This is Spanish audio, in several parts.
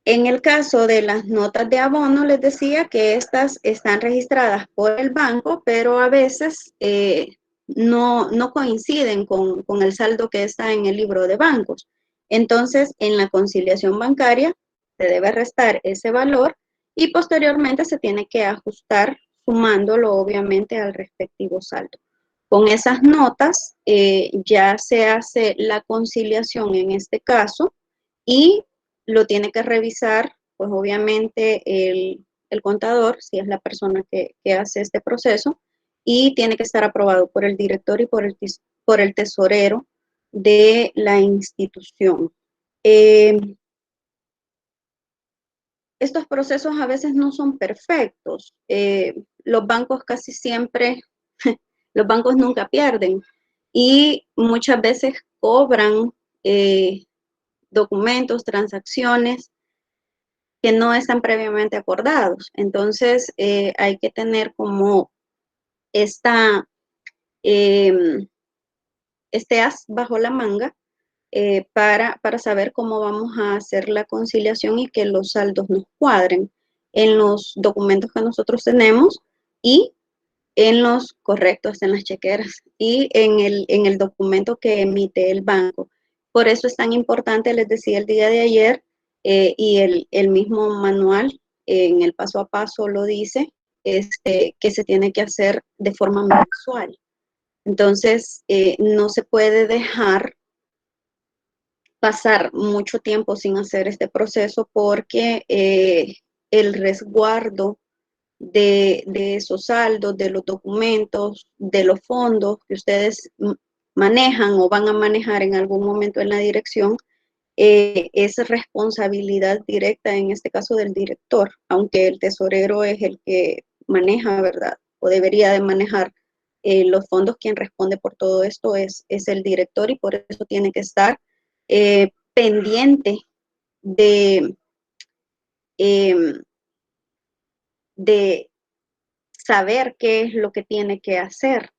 En el caso de las notas de abono, les decía que estas están registradas por el banco, pero a veces no coinciden con el saldo que está en el libro de bancos. Entonces, en la conciliación bancaria se debe restar ese valor y posteriormente se tiene que ajustar sumándolo obviamente al respectivo saldo. Con esas notas ya se hace la conciliación en este caso y lo tiene que revisar, pues obviamente el contador, si es la persona que hace este proceso, y tiene que estar aprobado por el director y por el tesorero de la institución. Estos procesos a veces no son perfectos. Los bancos casi siempre, los bancos nunca pierden y muchas veces cobran documentos, transacciones que no están previamente acordados. Entonces, hay que tener como esta, eh, este as bajo la manga para saber cómo vamos a hacer la conciliación y que los saldos nos cuadren en los documentos que nosotros tenemos y en los correctos, en las chequeras y en el documento que emite el banco. Por eso es tan importante, les decía el día de ayer, y el mismo manual en el paso a paso lo dice, que se tiene que hacer de forma mensual. Entonces, no se puede dejar pasar mucho tiempo sin hacer este proceso porque el resguardo de esos saldos, de los documentos, de los fondos que ustedes manejan o van a manejar en algún momento en la dirección, es responsabilidad directa, en este caso del director, aunque el tesorero es el que maneja, ¿verdad? O debería de manejar los fondos. Quien responde por todo esto es el director y por eso tiene que estar pendiente de, eh, de saber qué es lo que tiene que hacer.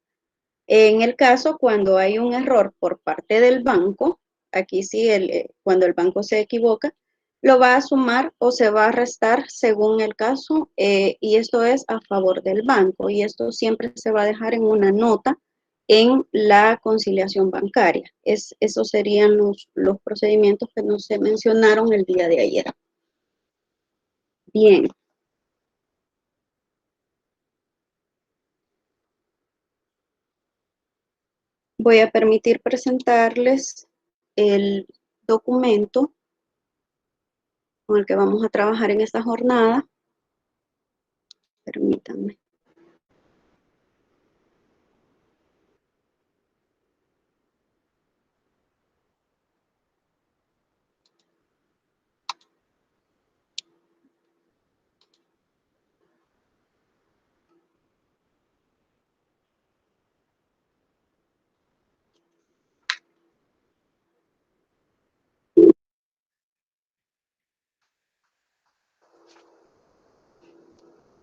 En el caso cuando hay un error por parte del banco, aquí sí, cuando el banco se equivoca, lo va a sumar o se va a restar según el caso, y esto es a favor del banco, y esto siempre se va a dejar en una nota en la conciliación bancaria. Esos serían los procedimientos que nos se mencionaron el día de ayer. Bien. Voy a permitir presentarles el documento con el que vamos a trabajar en esta jornada. Permítanme.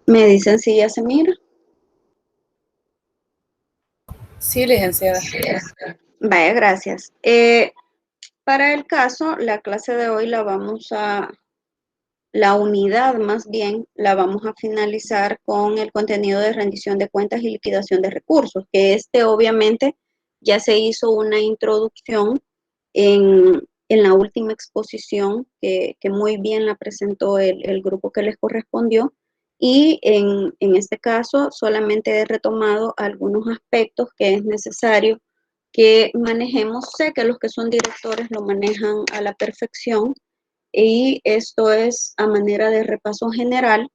¿Me dicen si ya se mira? Sí, licenciada. Vaya, gracias. Para el caso, la clase de hoy la unidad más bien, la vamos a finalizar con el contenido de rendición de cuentas y liquidación de recursos, que obviamente ya se hizo una introducción en la última exposición que muy bien la presentó el grupo que les correspondió, y en este caso solamente he retomado algunos aspectos que es necesario que manejemos. Sé que los que son directores lo manejan a la perfección, y esto es a manera de repaso general,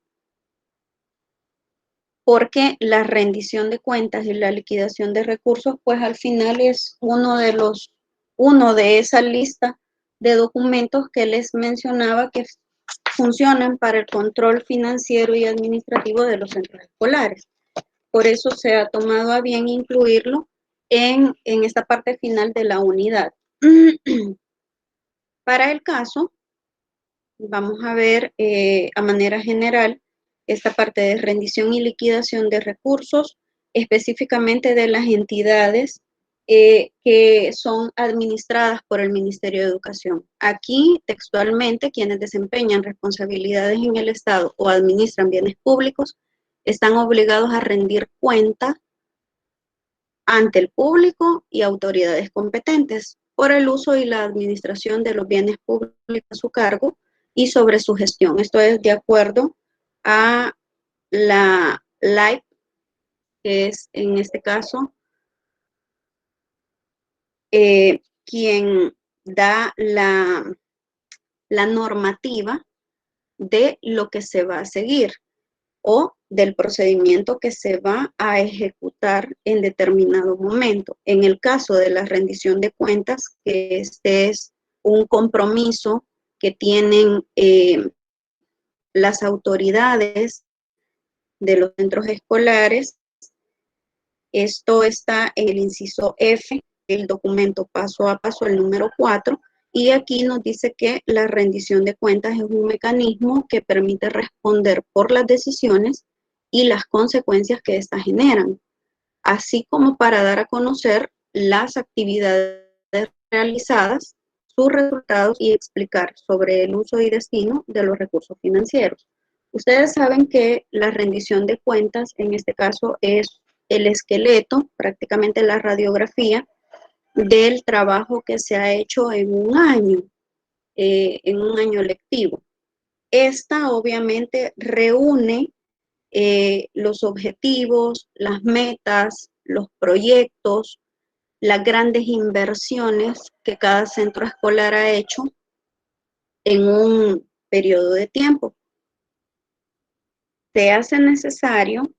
porque la rendición de cuentas y la liquidación de recursos, pues al final es uno de esa lista de documentos que les mencionaba que funcionan para el control financiero y administrativo de los centros escolares. Por eso se ha tomado a bien incluirlo en esta parte final de la unidad. Para el caso, vamos a ver a manera general esta parte de rendición y liquidación de recursos, específicamente de las entidades que son administradas por el Ministerio de Educación. Aquí, textualmente, quienes desempeñan responsabilidades en el Estado o administran bienes públicos están obligados a rendir cuenta ante el público y autoridades competentes por el uso y la administración de los bienes públicos a su cargo y sobre su gestión. Esto es de acuerdo a la LAIP, que es en este caso quien da la normativa de lo que se va a seguir o del procedimiento que se va a ejecutar en determinado momento. En el caso de la rendición de cuentas, que este es un compromiso que tienen las autoridades de los centros escolares, esto está en el inciso F, el documento paso a paso, el número 4, y aquí nos dice que la rendición de cuentas es un mecanismo que permite responder por las decisiones y las consecuencias que éstas generan, así como para dar a conocer las actividades realizadas, sus resultados y explicar sobre el uso y destino de los recursos financieros. Ustedes saben que la rendición de cuentas, en este caso, es el esqueleto, prácticamente la radiografía del trabajo que se ha hecho en un año lectivo. Esta obviamente reúne los objetivos, las metas, los proyectos, las grandes inversiones que cada centro escolar ha hecho en un periodo de tiempo. Se hace necesario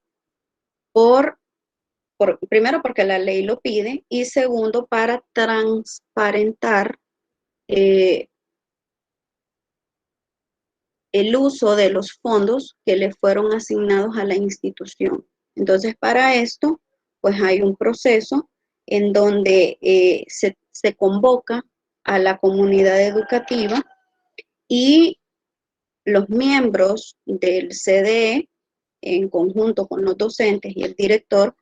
primero porque la ley lo pide y segundo para transparentar el uso de los fondos que le fueron asignados a la institución. Entonces, para esto, pues hay un proceso en donde se convoca a la comunidad educativa y los miembros del CDE, en conjunto con los docentes y el director,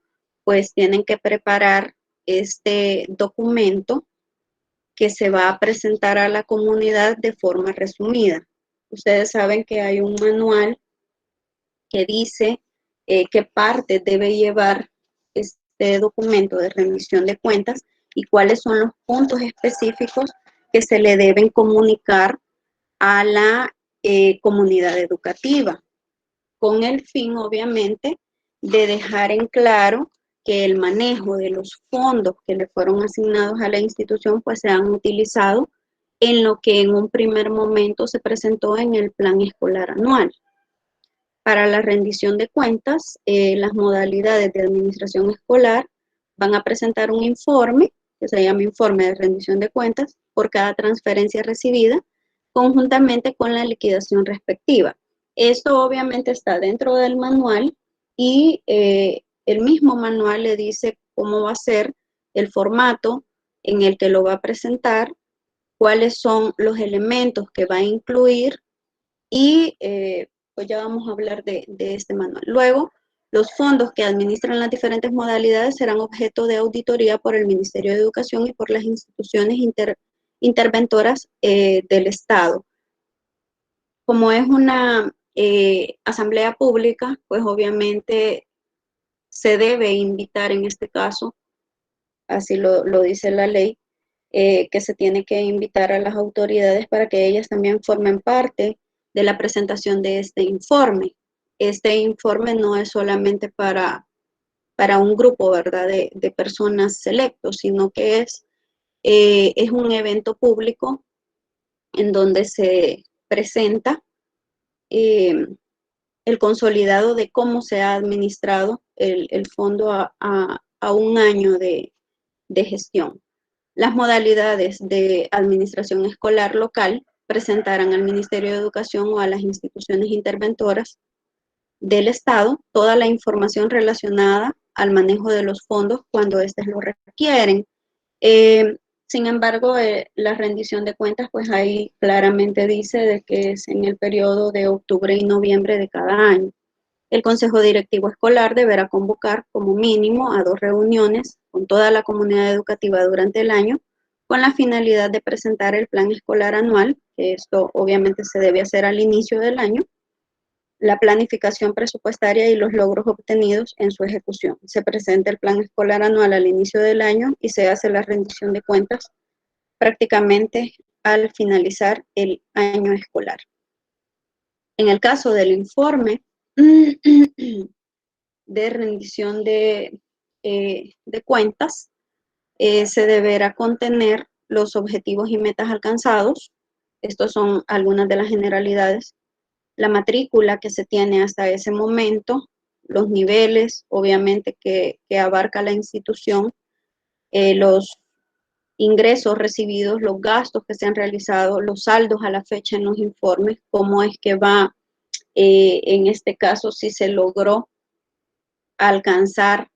pues tienen que preparar este documento que se va a presentar a la comunidad de forma resumida. Ustedes saben que hay un manual que dice qué parte debe llevar este documento de rendición de cuentas y cuáles son los puntos específicos que se le deben comunicar a la comunidad educativa, con el fin, obviamente, de dejar en claro que el manejo de los fondos que le fueron asignados a la institución pues se han utilizado en lo que en un primer momento se presentó en el plan escolar anual. Para la rendición de cuentas, las modalidades de administración escolar van a presentar un informe, que se llama informe de rendición de cuentas, por cada transferencia recibida, conjuntamente con la liquidación respectiva. Esto obviamente está dentro del manual y el mismo manual le dice cómo va a ser el formato en el que lo va a presentar, cuáles son los elementos que va a incluir y pues ya vamos a hablar de este manual. Luego, los fondos que administran las diferentes modalidades serán objeto de auditoría por el Ministerio de Educación y por las instituciones interventoras del Estado. Como es una asamblea pública, pues obviamente se debe invitar en este caso, así lo dice la ley, que se tiene que invitar a las autoridades para que ellas también formen parte de la presentación de este informe. Este informe no es solamente para un grupo, ¿verdad?, de personas selectos, sino que es un evento público en donde se presenta el consolidado de cómo se ha administrado el fondo a un año de gestión. Las modalidades de administración escolar local presentarán al Ministerio de Educación o a las instituciones interventoras del Estado toda la información relacionada al manejo de los fondos cuando éstas lo requieren. Sin embargo, la rendición de cuentas, pues ahí claramente dice de que es en el periodo de octubre y noviembre de cada año. El Consejo Directivo Escolar deberá convocar como mínimo a 2 reuniones con toda la comunidad educativa durante el año, con la finalidad de presentar el plan escolar anual, que esto obviamente se debe hacer al inicio del año, la planificación presupuestaria y los logros obtenidos en su ejecución. Se presenta el plan escolar anual al inicio del año y se hace la rendición de cuentas prácticamente al finalizar el año escolar. En el caso del informe de rendición de cuentas, se deberá contener los objetivos y metas alcanzados. Estos son algunas de las generalidades. La matrícula que se tiene hasta ese momento, los niveles, obviamente, que abarca la institución, los ingresos recibidos, los gastos que se han realizado, los saldos a la fecha en los informes, cómo es que va, en este caso, si se logró alcanzar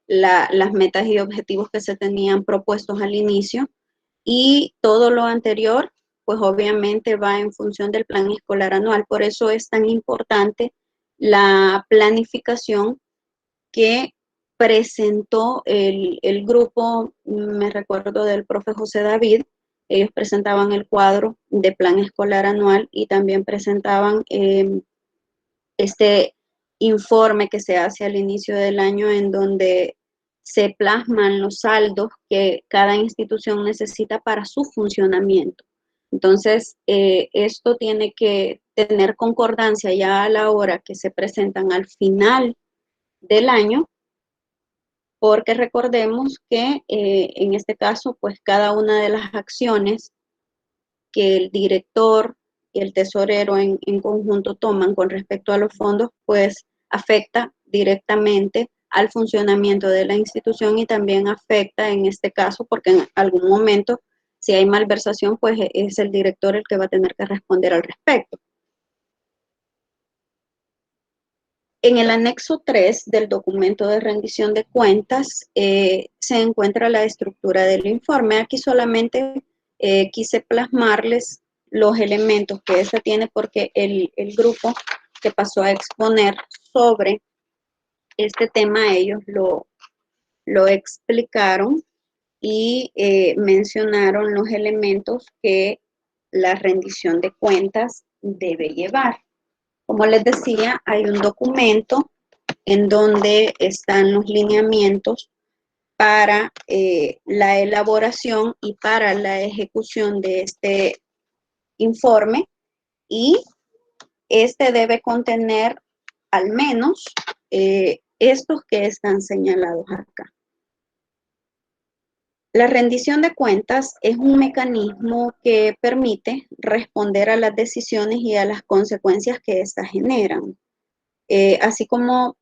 las metas y objetivos que se tenían propuestos al inicio, y todo lo anterior, pues obviamente va en función del plan escolar anual. Por eso es tan importante la planificación que presentó el grupo, me recuerdo del profe José David. Ellos presentaban el cuadro de plan escolar anual y también presentaban este informe que se hace al inicio del año, en donde se plasman los saldos que cada institución necesita para su funcionamiento. Entonces, esto tiene que tener concordancia ya a la hora que se presentan al final del año, porque recordemos que en este caso, pues cada una de las acciones que el director y el tesorero en conjunto toman con respecto a los fondos, pues afecta directamente al funcionamiento de la institución y también afecta en este caso, porque en algún momento, si hay malversación, pues es el director el que va a tener que responder al respecto. En el anexo 3 del documento de rendición de cuentas se encuentra la estructura del informe. Aquí solamente quise plasmarles los elementos que ese tiene, porque el grupo que pasó a exponer sobre este tema, ellos lo explicaron y mencionaron los elementos que la rendición de cuentas debe llevar. Como les decía, hay un documento en donde están los lineamientos para la elaboración y para la ejecución de este informe, y este debe contener al menos estos que están señalados acá. La rendición de cuentas es un mecanismo que permite responder a las decisiones y a las consecuencias que éstas generan, así como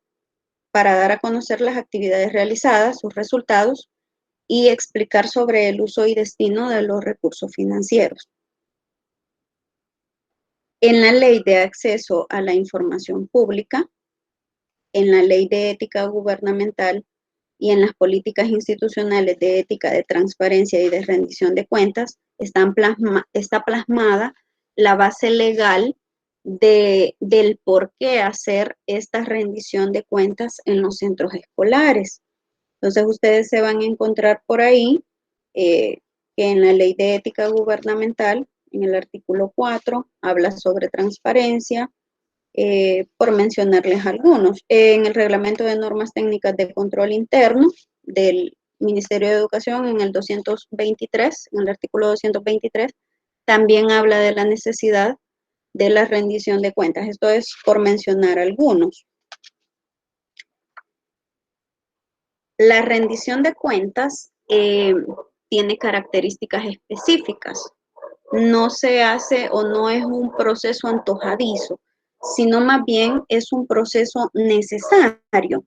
para dar a conocer las actividades realizadas, sus resultados, y explicar sobre el uso y destino de los recursos financieros. En la Ley de Acceso a la Información Pública, en la Ley de Ética Gubernamental y en las políticas institucionales de ética, de transparencia y de rendición de cuentas, está plasmada la base legal del por qué hacer esta rendición de cuentas en los centros escolares. Entonces, ustedes se van a encontrar por ahí que en la Ley de Ética Gubernamental, en el artículo 4, habla sobre transparencia, por mencionarles algunos. En el Reglamento de Normas Técnicas de Control Interno del Ministerio de Educación, en el 223, en el artículo 223, también habla de la necesidad de la rendición de cuentas. Esto es por mencionar algunos. La rendición de cuentas tiene características específicas. No se hace o no es un proceso antojadizo, sino más bien es un proceso necesario.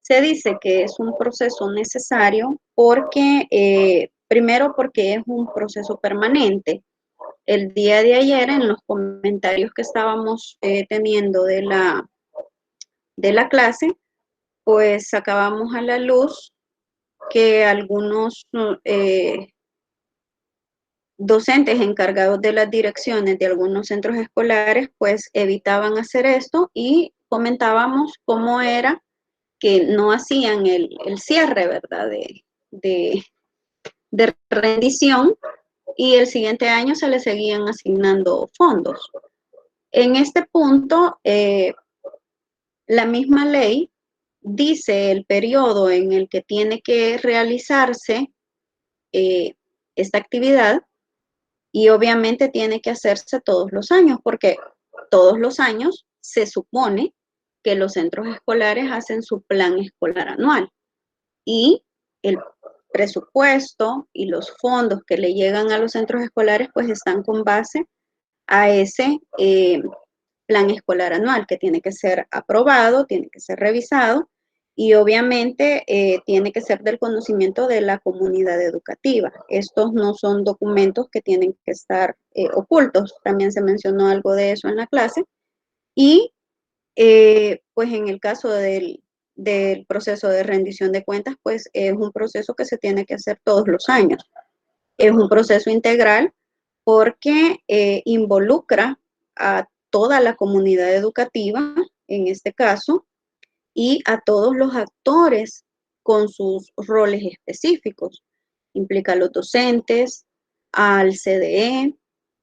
Se dice que es un proceso necesario porque, primero, porque es un proceso permanente. El día de ayer, en los comentarios que estábamos teniendo de la clase, pues sacábamos a la luz que algunos docentes encargados de las direcciones de algunos centros escolares, pues evitaban hacer esto, y comentábamos cómo era que no hacían el cierre, ¿verdad? de rendición, y el siguiente año se le seguían asignando fondos. En este punto, la misma ley dice el periodo en el que tiene que realizarse esta actividad, y obviamente tiene que hacerse todos los años, porque todos los años se supone que los centros escolares hacen su plan escolar anual, y el presupuesto y los fondos que le llegan a los centros escolares pues están con base a ese plan escolar anual, que tiene que ser aprobado, tiene que ser revisado, y obviamente tiene que ser del conocimiento de la comunidad educativa. Estos no son documentos que tienen que estar ocultos. También se mencionó algo de eso en la clase. Y pues en el caso del proceso de rendición de cuentas, pues es un proceso que se tiene que hacer todos los años. Es un proceso integral porque involucra a toda la comunidad educativa, en este caso, y a todos los actores con sus roles específicos. Implica a los docentes, al CDE,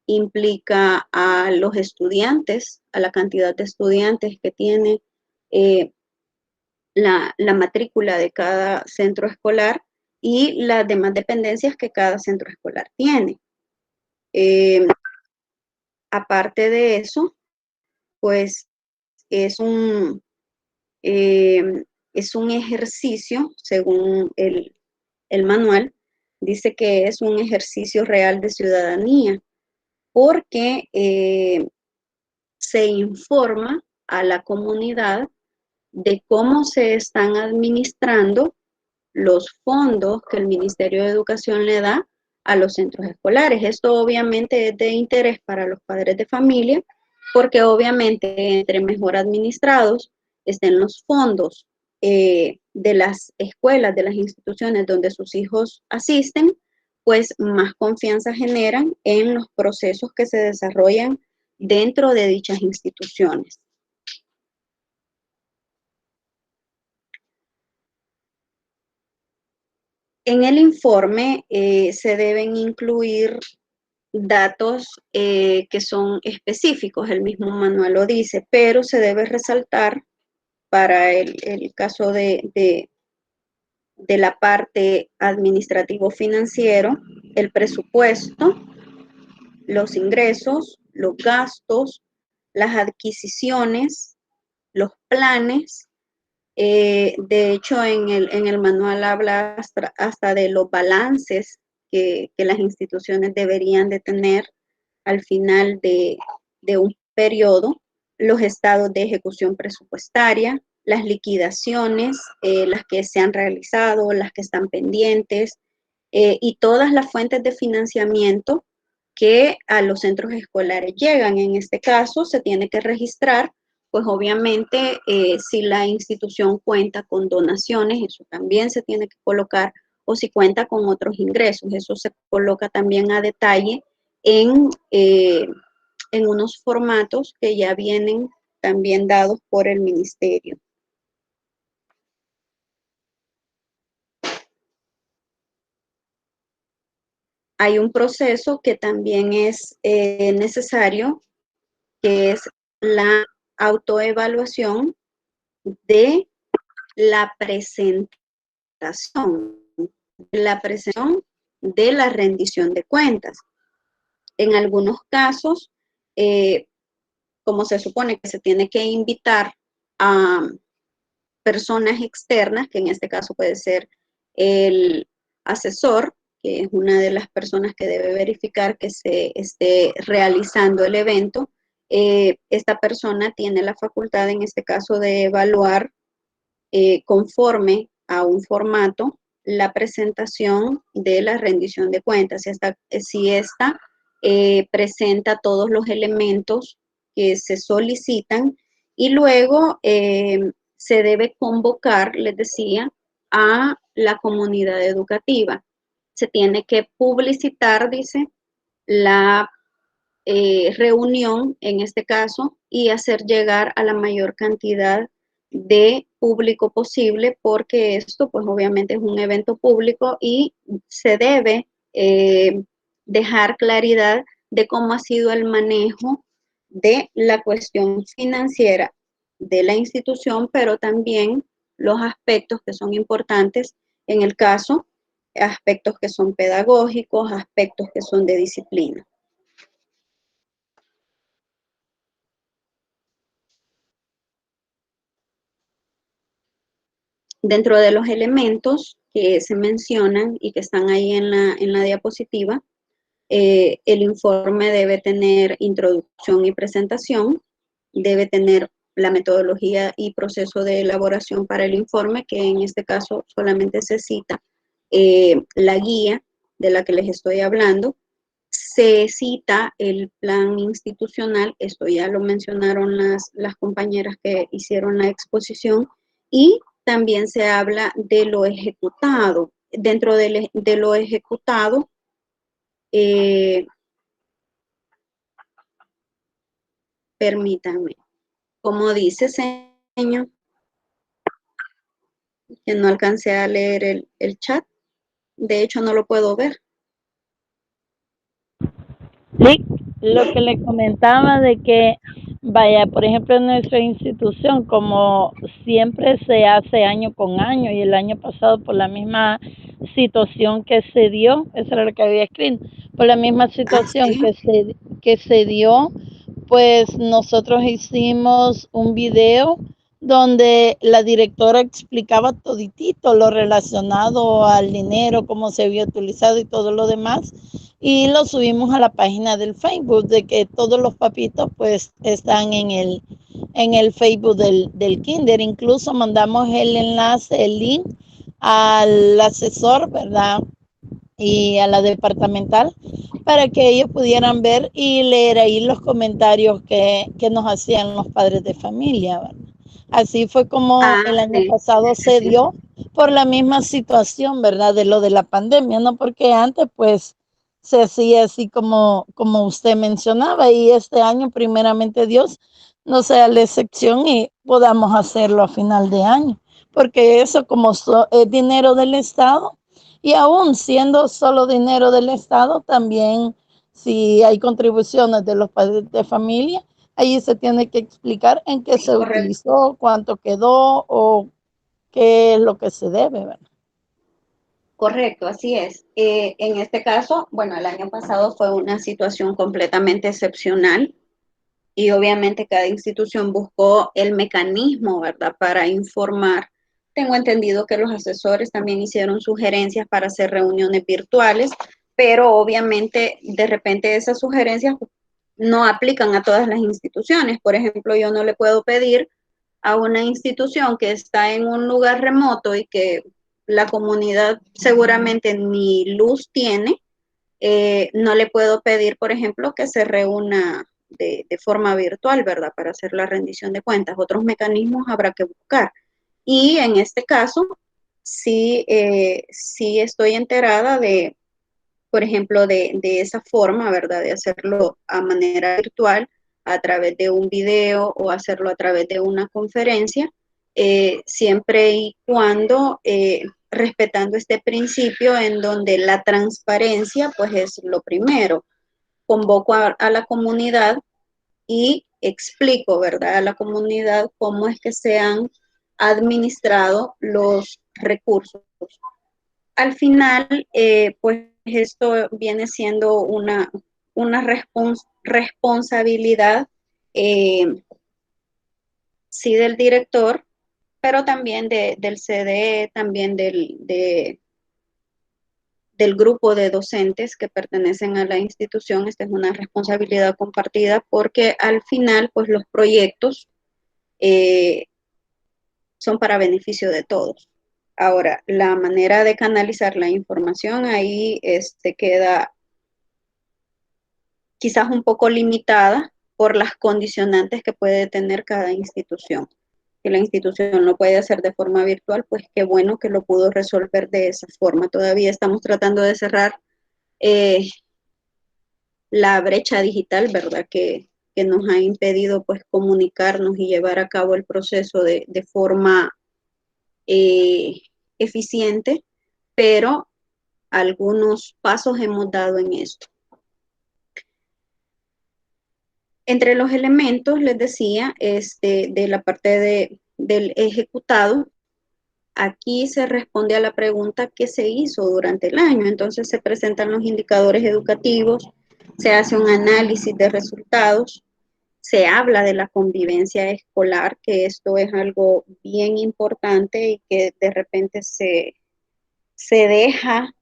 implica a los estudiantes, a la cantidad de estudiantes que tiene la matrícula de cada centro escolar y las demás dependencias que cada centro escolar tiene. Aparte de eso, pues es un, es un ejercicio, según el manual, dice que es un ejercicio real de ciudadanía, porque se informa a la comunidad de cómo se están administrando los fondos que el Ministerio de Educación le da a los centros escolares. Esto obviamente es de interés para los padres de familia, porque obviamente entre mejor administrados estén los fondos de las escuelas, de las instituciones donde sus hijos asisten, pues más confianza generan en los procesos que se desarrollan dentro de dichas instituciones. En el informe se deben incluir datos que son específicos, el mismo manual lo dice, pero se debe resaltar para el caso de la parte administrativo-financiero, el presupuesto, los ingresos, los gastos, las adquisiciones, los planes. De hecho, en el manual habla hasta de los balances que las instituciones deberían de tener al final de un periodo, los estados de ejecución presupuestaria, las liquidaciones, las que se han realizado, las que están pendientes, y todas las fuentes de financiamiento que a los centros escolares llegan. En este caso, se tiene que registrar, pues obviamente, si la institución cuenta con donaciones, eso también se tiene que colocar, o si cuenta con otros ingresos, eso se coloca también a detalle en unos formatos que ya vienen también dados por el ministerio. Hay un proceso que también es necesario, que es la autoevaluación de la presentación de la rendición de cuentas. En algunos casos, como se supone que se tiene que invitar a personas externas, que en este caso puede ser el asesor, que es una de las personas que debe verificar que se esté realizando el evento, esta persona tiene la facultad, en este caso, de evaluar conforme a un formato la presentación de la rendición de cuentas, si esta presenta todos los elementos que se solicitan, y luego se debe convocar, les decía, a la comunidad educativa. Se tiene que publicitar, dice, la reunión en este caso, y hacer llegar a la mayor cantidad de público posible, porque esto pues obviamente es un evento público y se debe dejar claridad de cómo ha sido el manejo de la cuestión financiera de la institución, pero también los aspectos que son importantes en el caso, aspectos que son pedagógicos, aspectos que son de disciplina. Dentro de los elementos que se mencionan y que están ahí en la diapositiva, el informe debe tener introducción y presentación, debe tener la metodología y proceso de elaboración para el informe, que en este caso solamente se cita la guía de la que les estoy hablando. Se cita el plan institucional, esto ya lo mencionaron las compañeras que hicieron la exposición, y también se habla de lo ejecutado. Dentro de lo ejecutado, permítanme, como dice señor, que no alcancé a leer el chat, de hecho no lo puedo ver. Sí, lo que le comentaba de que, vaya, por ejemplo, en nuestra institución, como siempre se hace año con año, y el año pasado por la misma situación que se dio, eso era lo que había escrito, por la misma situación Sí. que se dio, pues nosotros hicimos un video donde la directora explicaba toditito lo relacionado al dinero, cómo se había utilizado y todo lo demás, y lo subimos a la página del Facebook, de que todos los papitos pues están en el Facebook del Kinder. Incluso mandamos el enlace, el link al asesor, ¿verdad? Y a la departamental, para que ellos pudieran ver y leer ahí los comentarios que nos hacían los padres de familia, ¿verdad? Así fue como el año Sí, pasado se sí. dio por la misma situación, ¿verdad? De lo de la pandemia, ¿no? Porque antes pues se hacía así como usted mencionaba, y este año primeramente Dios no sea la excepción y podamos hacerlo a final de año, porque eso como es dinero del Estado, y aún siendo solo dinero del Estado, también si hay contribuciones de los padres de familia, ahí se tiene que explicar en qué Sí, se correcto. utilizó, cuánto quedó o qué es lo que se debe, ¿verdad? Correcto, así es. En este caso, bueno, el año pasado fue una situación completamente excepcional y obviamente cada institución buscó el mecanismo, ¿verdad?, para informar. Tengo entendido que los asesores también hicieron sugerencias para hacer reuniones virtuales, pero obviamente de repente esas sugerencias no aplican a todas las instituciones. Por ejemplo, yo no le puedo pedir a una institución que está en un lugar remoto y que la comunidad seguramente ni luz tiene, no le puedo pedir, por ejemplo, que se reúna de forma virtual, ¿verdad? Para hacer la rendición de cuentas. Otros mecanismos habrá que buscar. Y en este caso, sí estoy enterada de, por ejemplo, de esa forma, ¿verdad? De hacerlo a manera virtual, a través de un video o hacerlo a través de una conferencia, siempre y cuando respetando este principio en donde la transparencia, pues es lo primero. Convoco a la comunidad y explico, ¿verdad?, a la comunidad cómo es que se han administrado los recursos. Al final, pues esto viene siendo una responsabilidad, sí, del director, pero también del CDE, también del grupo de docentes que pertenecen a la institución. Esta es una responsabilidad compartida porque al final, pues los proyectos eh, son para beneficio de todos. Ahora, la manera de canalizar la información ahí queda quizás un poco limitada por las condicionantes que puede tener cada institución. Si la institución lo puede hacer de forma virtual, pues qué bueno que lo pudo resolver de esa forma. Todavía estamos tratando de cerrar la brecha digital, ¿verdad? Que nos ha impedido pues comunicarnos y llevar a cabo el proceso de forma eficiente, pero algunos pasos hemos dado en esto. Entre los elementos, les decía, de la parte del ejecutado, aquí se responde a la pregunta ¿qué se hizo durante el año? Entonces se presentan los indicadores educativos, se hace un análisis de resultados, se habla de la convivencia escolar, que esto es algo bien importante y que de repente se deja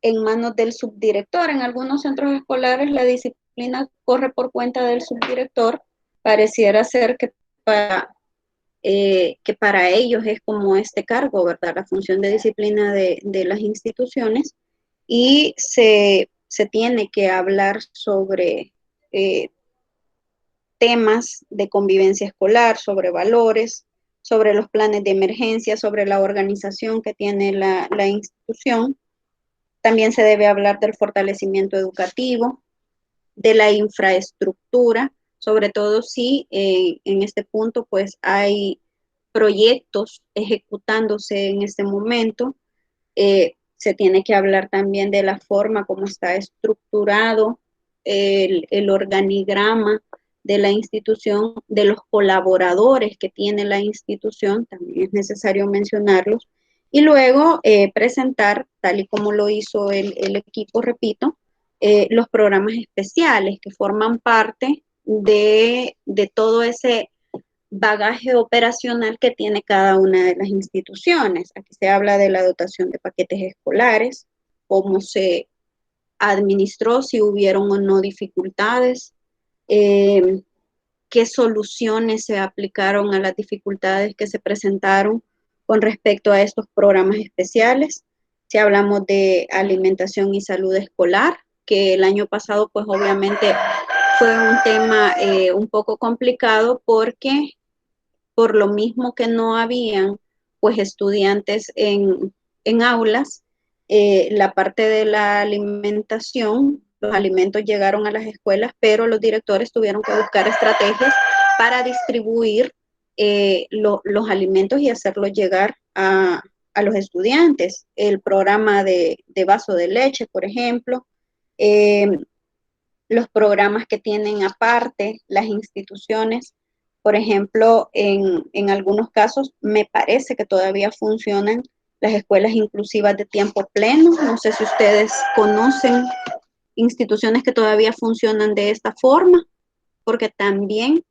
en manos del subdirector. En algunos centros escolares la disciplina corre por cuenta del subdirector. Pareciera ser que para ellos es como este cargo, ¿verdad? La función de disciplina de las instituciones, y se tiene que hablar sobre temas de convivencia escolar, sobre valores, sobre los planes de emergencia, sobre la organización que tiene la institución. También se debe hablar del fortalecimiento educativo, de la infraestructura, sobre todo si en este punto pues hay proyectos ejecutándose en este momento. Se tiene que hablar también de la forma como está estructurado el organigrama de la institución, de los colaboradores que tiene la institución, también es necesario mencionarlos, y luego presentar, tal y como lo hizo el equipo, repito, los programas especiales que forman parte de todo ese bagaje operacional que tiene cada una de las instituciones. Aquí se habla de la dotación de paquetes escolares, cómo se administró, si hubieron o no dificultades, qué soluciones se aplicaron a las dificultades que se presentaron con respecto a estos programas especiales. Si hablamos de alimentación y salud escolar, que el año pasado pues obviamente fue un tema un poco complicado porque por lo mismo que no habían pues estudiantes en aulas, la parte de la alimentación, los alimentos llegaron a las escuelas, pero los directores tuvieron que buscar estrategias para distribuir los alimentos y hacerlos llegar a los estudiantes. El programa de vaso de leche, por ejemplo, los programas que tienen aparte las instituciones. Por ejemplo, en algunos casos me parece que todavía funcionan las escuelas inclusivas de tiempo pleno. No sé si ustedes conocen instituciones que todavía funcionan de esta forma, porque también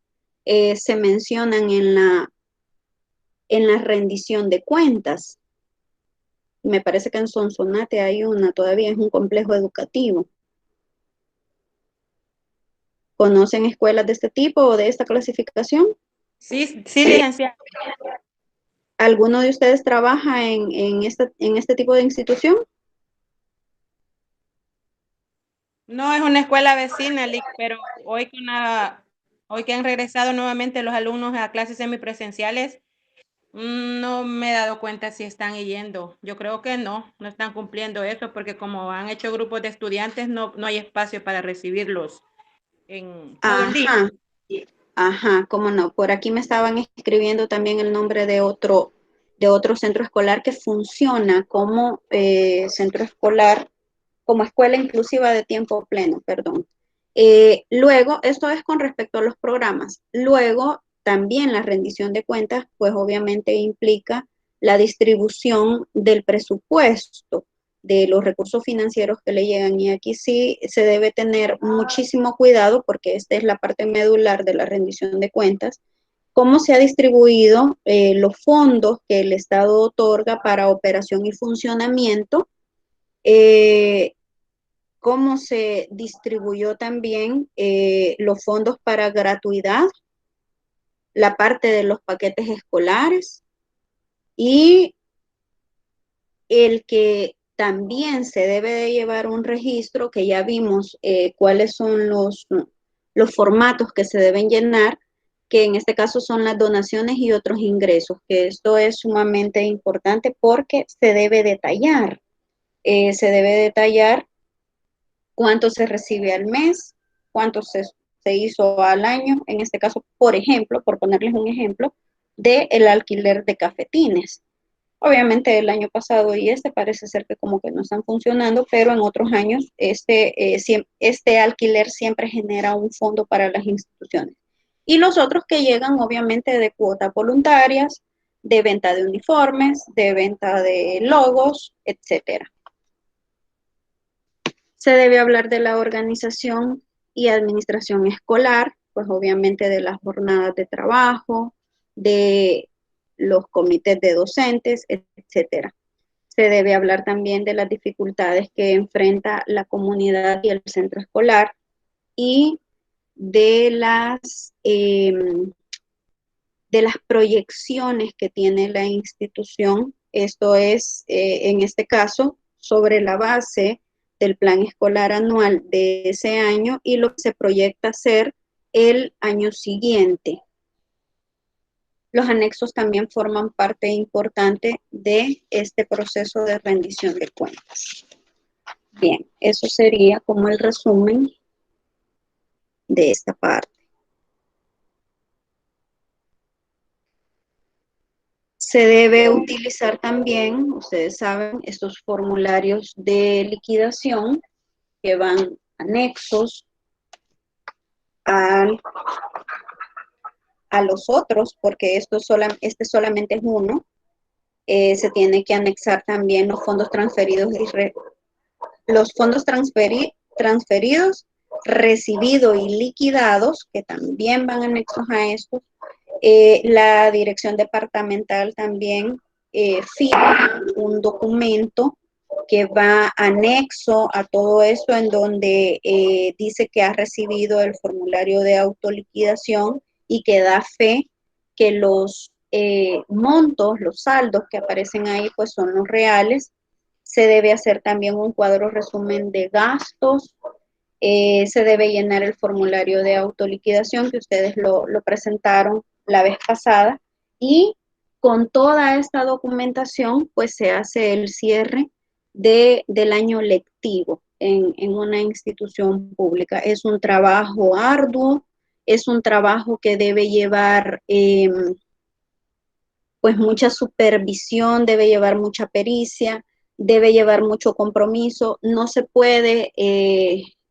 se mencionan en la rendición de cuentas. Me parece que en Sonsonate hay una, todavía es un complejo educativo. ¿Conocen escuelas de este tipo o de esta clasificación? Sí, sí, licenciada. ¿Alguno de ustedes trabaja en este tipo de institución? No es una escuela vecina, pero hoy que han regresado nuevamente los alumnos a clases semipresenciales, no me he dado cuenta si están yendo. Yo creo que no están cumpliendo eso, porque como han hecho grupos de estudiantes, no hay espacio para recibirlos en todo el día. Ajá, cómo no. Por aquí me estaban escribiendo también el nombre de otro centro escolar que funciona como centro escolar, como escuela inclusiva de tiempo pleno, perdón. Luego, esto es con respecto a los programas. Luego, también la rendición de cuentas, pues obviamente implica la distribución del presupuesto, de los recursos financieros que le llegan. Y aquí sí se debe tener muchísimo cuidado porque esta es la parte medular de la rendición de cuentas. Cómo se ha distribuido los fondos que el Estado otorga para operación y funcionamiento, cómo se distribuyó también los fondos para gratuidad, la parte de los paquetes escolares, y el que también se debe de llevar un registro, que ya vimos cuáles son los formatos que se deben llenar, que en este caso son las donaciones y otros ingresos, que esto es sumamente importante porque se debe detallar cuánto se recibe al mes, cuánto se hizo al año. En este caso, por ejemplo, por ponerles un ejemplo, del alquiler de cafetines. Obviamente el año pasado y parece ser que como que no están funcionando, pero en otros años este alquiler siempre genera un fondo para las instituciones. Y los otros que llegan obviamente de cuotas voluntarias, de venta de uniformes, de venta de logos, etcétera. Se debe hablar de la organización y administración escolar, pues obviamente de las jornadas de trabajo, de los comités de docentes, etcétera. Se debe hablar también de las dificultades que enfrenta la comunidad y el centro escolar y de las proyecciones que tiene la institución. Esto es, en este caso, sobre la base del plan escolar anual de ese año y lo que se proyecta hacer el año siguiente. Los anexos también forman parte importante de este proceso de rendición de cuentas. Bien, eso sería como el resumen de esta parte. Se debe utilizar también, ustedes saben, estos formularios de liquidación que van anexos a los otros, porque este solamente es uno. Se tiene que anexar también los fondos transferidos transferidos, recibidos y liquidados, que también van anexos a estos. La dirección departamental también firma un documento que va anexo a todo esto, en donde dice que ha recibido el formulario de autoliquidación y que da fe que los montos, los saldos que aparecen ahí, pues son los reales. Se debe hacer también un cuadro resumen de gastos. Se debe llenar el formulario de autoliquidación que ustedes lo presentaron la vez pasada, y con toda esta documentación pues se hace el cierre del año lectivo en una institución pública. Es un trabajo arduo, es un trabajo que debe llevar pues mucha supervisión, debe llevar mucha pericia, debe llevar mucho compromiso. No se puede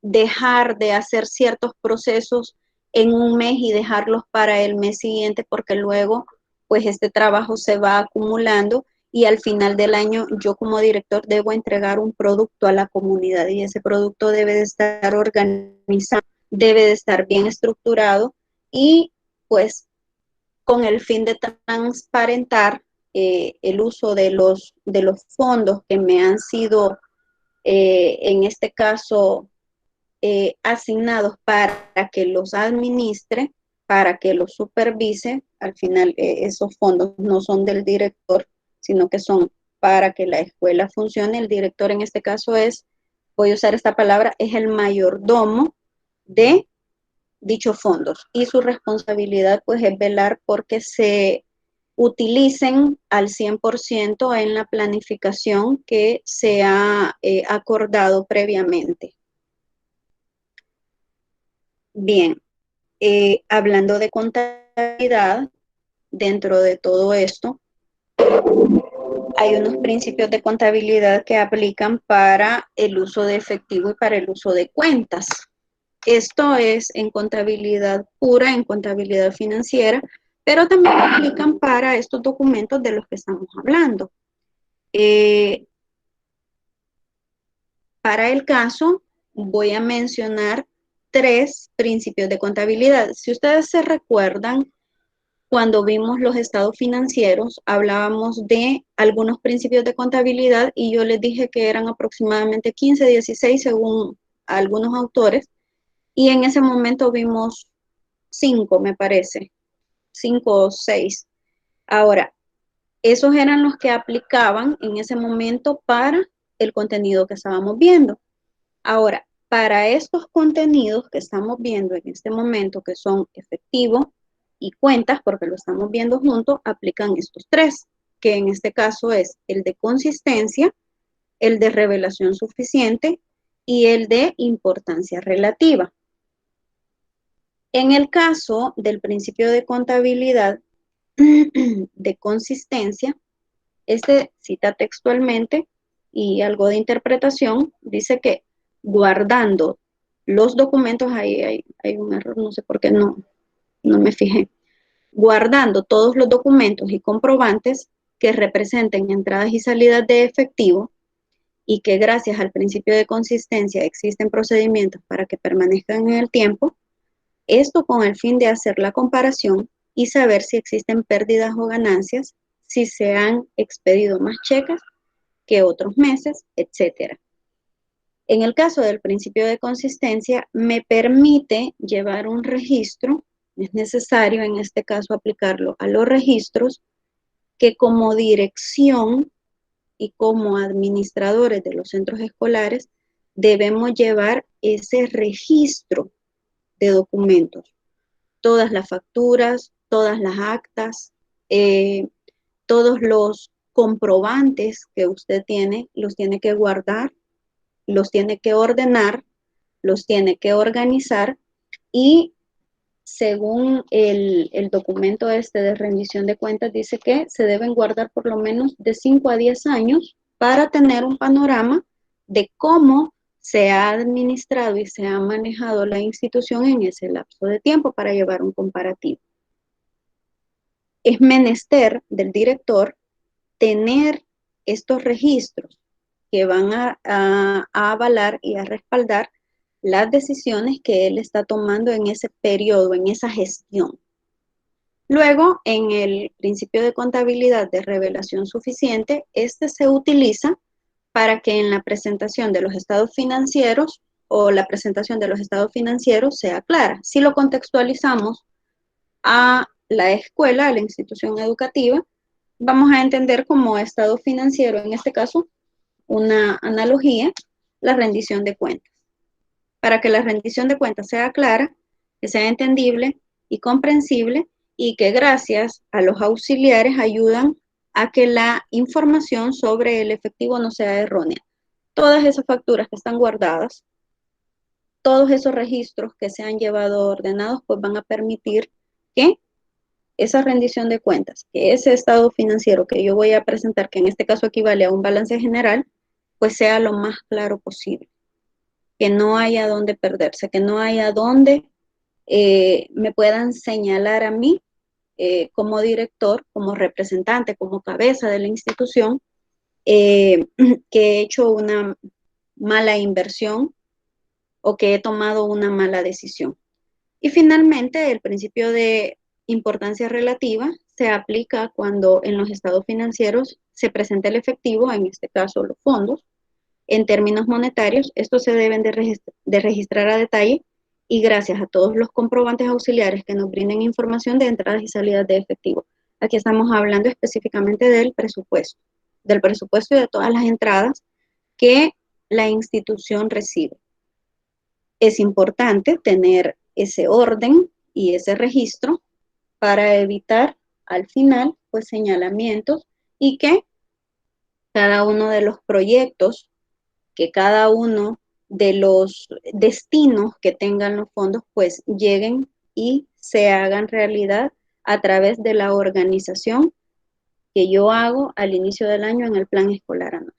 dejar de hacer ciertos procesos en un mes y dejarlos para el mes siguiente, porque luego pues este trabajo se va acumulando y al final del año yo como director debo entregar un producto a la comunidad, y ese producto debe de estar organizado, debe de estar bien estructurado y pues con el fin de transparentar el uso de los fondos que me han sido, en este caso, asignados para que los administre, para que los supervise. Al final, esos fondos no son del director, sino que son para que la escuela funcione. El director en este caso voy a usar esta palabra, es el mayordomo de dichos fondos, y su responsabilidad pues es velar porque se utilicen al 100% en la planificación que se ha acordado previamente. Bien, hablando de contabilidad, dentro de todo esto, hay unos principios de contabilidad que aplican para el uso de efectivo y para el uso de cuentas. Esto es en contabilidad pura, en contabilidad financiera, pero también aplican para estos documentos de los que estamos hablando. Para el caso, voy a mencionar 3 principios de contabilidad. Si ustedes se recuerdan, cuando vimos los estados financieros, hablábamos de algunos principios de contabilidad y yo les dije que eran aproximadamente 15, 16 según algunos autores. Y en ese momento vimos 5, me parece, 5 o 6. Ahora, esos eran los que aplicaban en ese momento para el contenido que estábamos viendo. Ahora, para estos contenidos que estamos viendo en este momento, que son efectivo y cuentas, porque lo estamos viendo juntos, aplican estos 3, que en este caso es el de consistencia, el de revelación suficiente y el de importancia relativa. En el caso del principio de contabilidad, de consistencia, este cita textualmente y algo de interpretación, dice que guardando los documentos, ahí hay un error, no sé por qué no me fijé, guardando todos los documentos y comprobantes que representen entradas y salidas de efectivo y que gracias al principio de consistencia existen procedimientos para que permanezcan en el tiempo, esto con el fin de hacer la comparación y saber si existen pérdidas o ganancias, si se han expedido más cheques que otros meses, etc. En el caso del principio de consistencia, me permite llevar un registro, es necesario en este caso aplicarlo a los registros que como dirección y como administradores de los centros escolares debemos llevar ese registro de documentos. Todas las facturas, todas las actas, todos los comprobantes que usted tiene, los tiene que guardar, los tiene que ordenar, los tiene que organizar y según el documento este de rendición de cuentas dice que se deben guardar por lo menos de 5 a 10 años para tener un panorama de cómo se ha administrado y se ha manejado la institución en ese lapso de tiempo para llevar un comparativo. Es menester del director tener estos registros que van a avalar y a respaldar las decisiones que él está tomando en ese periodo, en esa gestión. Luego, en el principio de contabilidad de revelación suficiente, este se utiliza para que en la presentación de los estados financieros o la presentación de los estados financieros sea clara. Si lo contextualizamos a la escuela, a la institución educativa, vamos a entender como estado financiero, en este caso, una analogía, la rendición de cuentas. Para que la rendición de cuentas sea clara, que sea entendible y comprensible y que gracias a los auxiliares ayudan a que la información sobre el efectivo no sea errónea. Todas esas facturas que están guardadas, todos esos registros que se han llevado ordenados, pues van a permitir que esa rendición de cuentas, que ese estado financiero que yo voy a presentar, que en este caso equivale a un balance general, pues sea lo más claro posible. Que no haya dónde perderse, que no haya dónde me puedan señalar a mí como director, como representante, como cabeza de la institución, que he hecho una mala inversión o que he tomado una mala decisión. Y finalmente, el principio de importancia relativa se aplica cuando en los estados financieros se presenta el efectivo, en este caso los fondos, en términos monetarios. Estos se deben de registrar a detalle y gracias a todos los comprobantes auxiliares que nos brinden información de entradas y salidas de efectivo. Aquí estamos hablando específicamente del presupuesto y de todas las entradas que la institución recibe. Es importante tener ese orden y ese registro para evitar al final pues señalamientos y que cada uno de los proyectos, que cada uno de los destinos que tengan los fondos pues lleguen y se hagan realidad a través de la organización que yo hago al inicio del año en el plan escolar anual.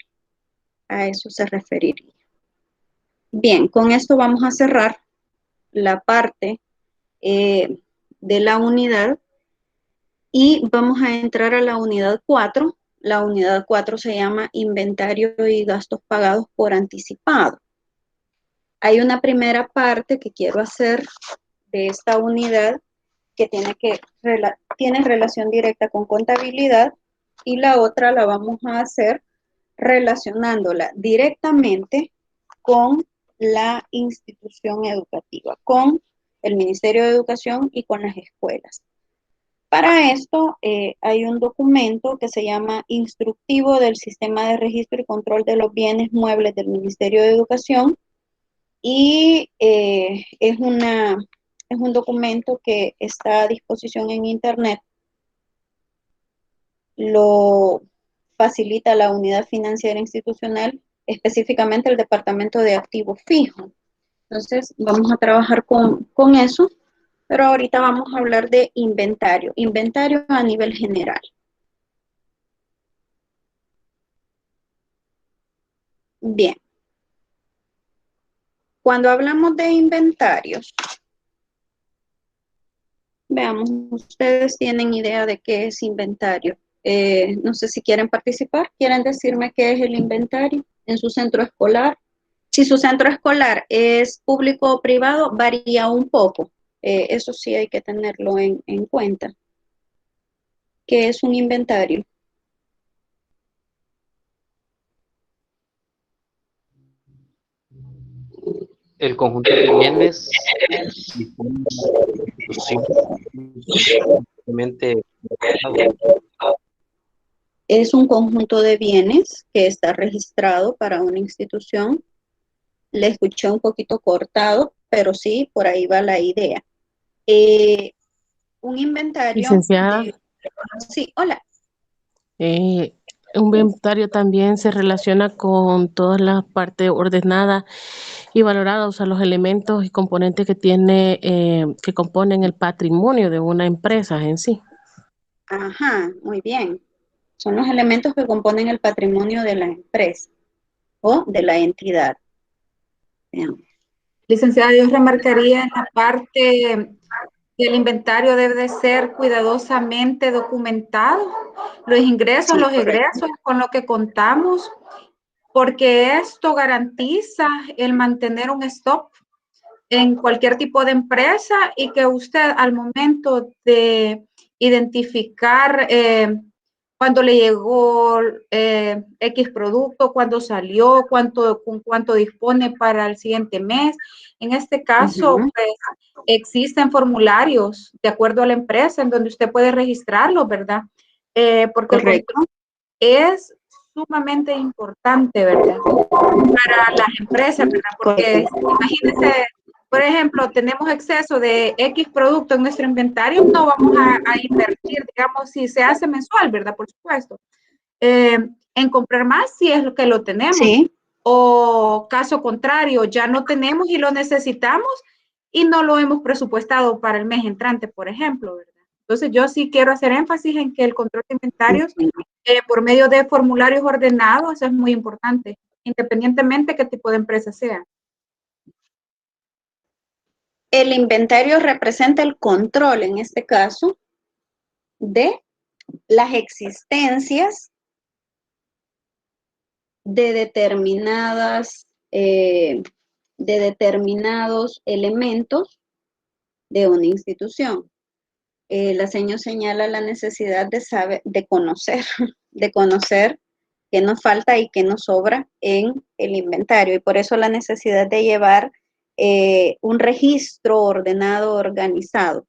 A eso se referiría. Bien, con esto vamos a cerrar la parte de la unidad y vamos a entrar a la unidad 4. La unidad 4 se llama inventario y gastos pagados por anticipado. Hay una primera parte que quiero hacer de esta unidad que tiene relación directa con contabilidad y la otra la vamos a hacer relacionándola directamente con la institución educativa, con el Ministerio de Educación y con las escuelas. Para esto hay un documento que se llama Instructivo del Sistema de Registro y Control de los Bienes Muebles del Ministerio de Educación y es un documento que está a disposición en internet. Lo facilita la unidad financiera institucional, específicamente el Departamento de Activo Fijo. Entonces, vamos a trabajar con eso pero ahorita vamos a hablar de inventario. Inventario a nivel general. Bien. Cuando hablamos de inventarios, veamos, ustedes tienen idea de qué es inventario. No sé si quieren participar, quieren decirme qué es el inventario en su centro escolar. Si su centro escolar es público o privado, varía un poco. Eso sí hay que tenerlo en cuenta. ¿Qué es un inventario? El conjunto de bienes Es un conjunto de bienes que está registrado para una institución. Le escuché un poquito cortado, pero sí, por ahí va la idea. Un inventario. Licenciada, Sí, hola. un inventario también se relaciona con todas las partes ordenadas y valoradas, o sea, los elementos y componentes que tiene, que componen el patrimonio de una empresa en sí. Ajá, muy bien. Son los elementos que componen el patrimonio de la empresa o de la entidad. Veamos. Licenciada, yo remarcaría en la parte que el inventario debe de ser cuidadosamente documentado, los ingresos, Sí, los correcto. egresos con lo que contamos, porque esto garantiza el mantener un stock en cualquier tipo de empresa y que usted al momento de identificar cuándo le llegó X producto, cuándo salió, con cuánto dispone para el siguiente mes. En este caso, pues, existen formularios de acuerdo a la empresa en donde usted puede registrarlo, ¿verdad? Porque correcto. es sumamente importante, ¿verdad? Para las empresas, ¿verdad? Porque imagínense, por ejemplo, tenemos exceso de X producto en nuestro inventario, no vamos a invertir, digamos, si se hace mensual, ¿verdad? Por supuesto. En comprar más si es lo que lo tenemos. Sí. O caso contrario, ya no tenemos y lo necesitamos y no lo hemos presupuestado para el mes entrante, por ejemplo, ¿verdad? Entonces yo sí quiero hacer énfasis en que el control de inventarios por medio de formularios ordenados es muy importante, independientemente de qué tipo de empresa sea. El inventario representa el control, en este caso, de las existencias de determinados elementos de una institución. La señora señala la necesidad de saber, de conocer qué nos falta y qué nos sobra en el inventario, y por eso la necesidad de llevar un registro ordenado, organizado.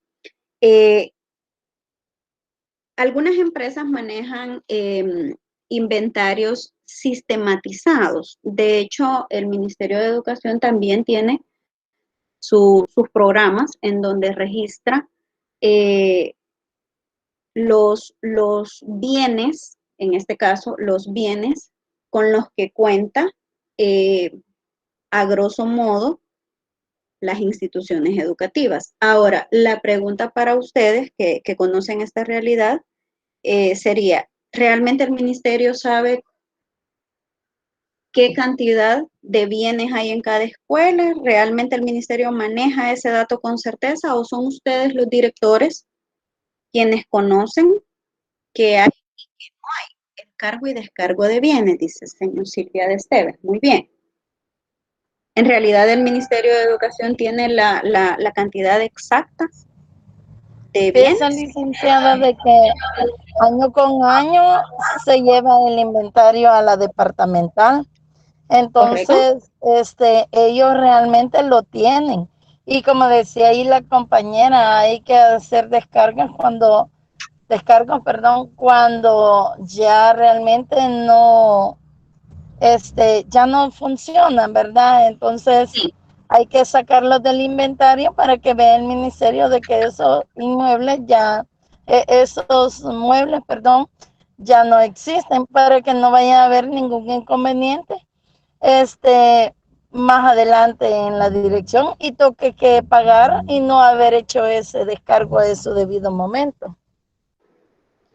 Algunas empresas manejan inventarios sistematizados. De hecho, el Ministerio de Educación también tiene sus programas en donde registra los bienes, en este caso, los bienes con los que cuenta, a grosso modo, las instituciones educativas. Ahora, la pregunta para ustedes que conocen esta realidad sería, ¿realmente el ministerio sabe qué cantidad de bienes hay en cada escuela? ¿Realmente el ministerio maneja ese dato con certeza o son ustedes los directores quienes conocen que hay y que no hay el cargo y descargo de bienes? Dice el señor Silvia de Esteves. Muy bien. En realidad el Ministerio de Educación tiene la cantidad exacta de bienes. Piensa, licenciada, de que año con año se lleva el inventario a la departamental. Entonces, ellos realmente lo tienen. Y como decía ahí la compañera, hay que hacer descargas cuando ya realmente ya no funcionan, ¿verdad? Entonces, Sí. hay que sacarlos del inventario para que vea el ministerio de que esos inmuebles esos muebles, ya no existen, para que no vaya a haber ningún inconveniente más adelante en la dirección y toque que pagar y no haber hecho ese descargo a su debido momento.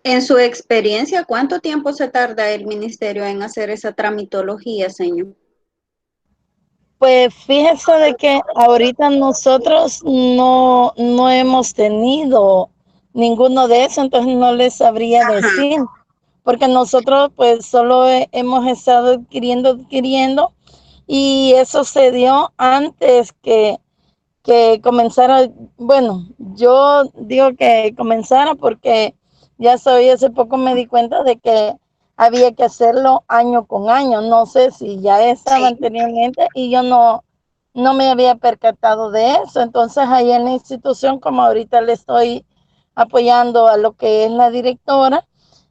En su experiencia, ¿cuánto tiempo se tarda el ministerio en hacer esa tramitología, señor? Pues fíjese de que ahorita nosotros no hemos tenido ninguno de eso, entonces no les sabría decir, porque nosotros pues solo hemos estado adquiriendo y eso se dio antes que comenzara. Bueno, yo digo que comenzara porque ya sabía, hace poco me di cuenta de que había que hacerlo año con año. No sé si ya estaba anteriormente y yo no me había percatado de eso. Entonces ahí en la institución, como ahorita le estoy apoyando a lo que es la directora,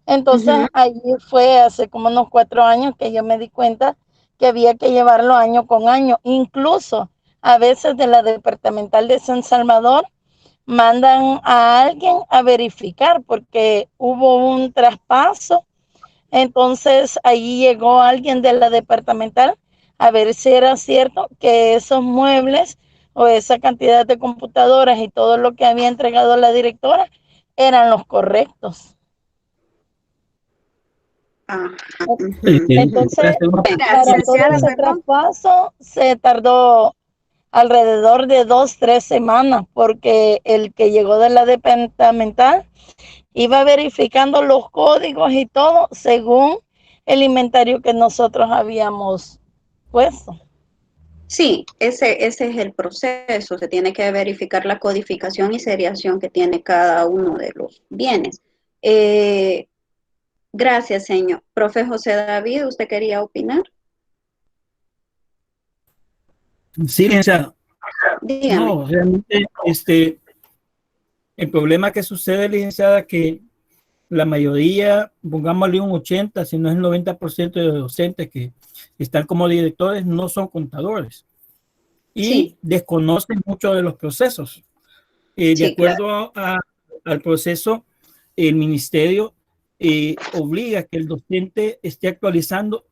entonces ahí fue hace como unos 4 años que yo me di cuenta que había que llevarlo año con año. Incluso a veces de la departamental de San Salvador mandan a alguien a verificar porque hubo un traspaso. Entonces allí llegó alguien de la departamental a ver si era cierto que esos muebles o esa cantidad de computadoras y todo lo que había entregado la directora eran los correctos. Entonces, para todo ese traspaso se tardó alrededor de 2-3 semanas, porque el que llegó de la departamental iba verificando los códigos y todo según el inventario que nosotros habíamos puesto. Sí, ese es el proceso. Se tiene que verificar la codificación y seriación que tiene cada uno de los bienes. Gracias, señor. Profe José David, ¿usted quería opinar? Sí, licenciada. Dígame. No, realmente el problema que sucede, licenciada, que la mayoría, pongámosle un 80, si no es el 90% de los docentes que están como directores, no son contadores y desconocen mucho de los procesos. De acuerdo al proceso, el ministerio obliga que el docente esté actualizando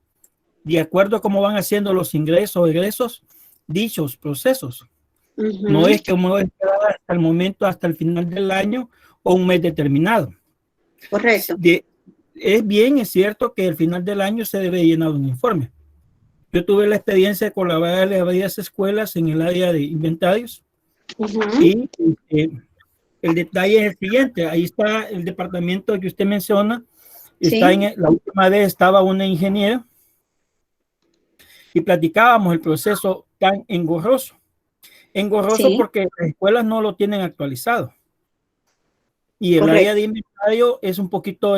de acuerdo a cómo van haciendo los ingresos o egresos dichos procesos. No es que uno espera hasta el momento, hasta el final del año o un mes determinado. Correcto. Es cierto que al final del año se debe llenar un informe. Yo tuve la experiencia de colaborar en varias escuelas en el área de inventarios y el detalle es el siguiente. Ahí está el departamento que usted menciona. La última vez estaba una ingeniera y platicábamos el proceso tan engorroso. Engorroso porque las escuelas no lo tienen actualizado. Y el área de inventario es un poquito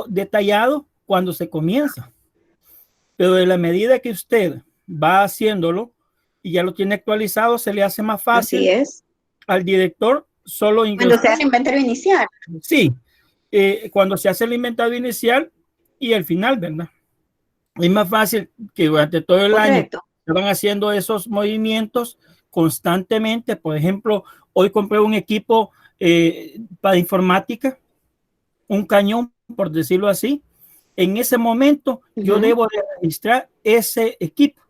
detallado cuando se comienza. Pero de la medida que usted va haciéndolo y ya lo tiene actualizado, se le hace más fácil al director solo ingresar. Cuando se hace el inventario inicial. Sí, cuando se hace el inventario inicial y al final, ¿verdad? Es más fácil que durante todo el año se van haciendo esos movimientos constantemente. Por ejemplo, hoy compré un equipo para informática, un cañón, por decirlo así. En ese momento yo debo de registrar ese equipo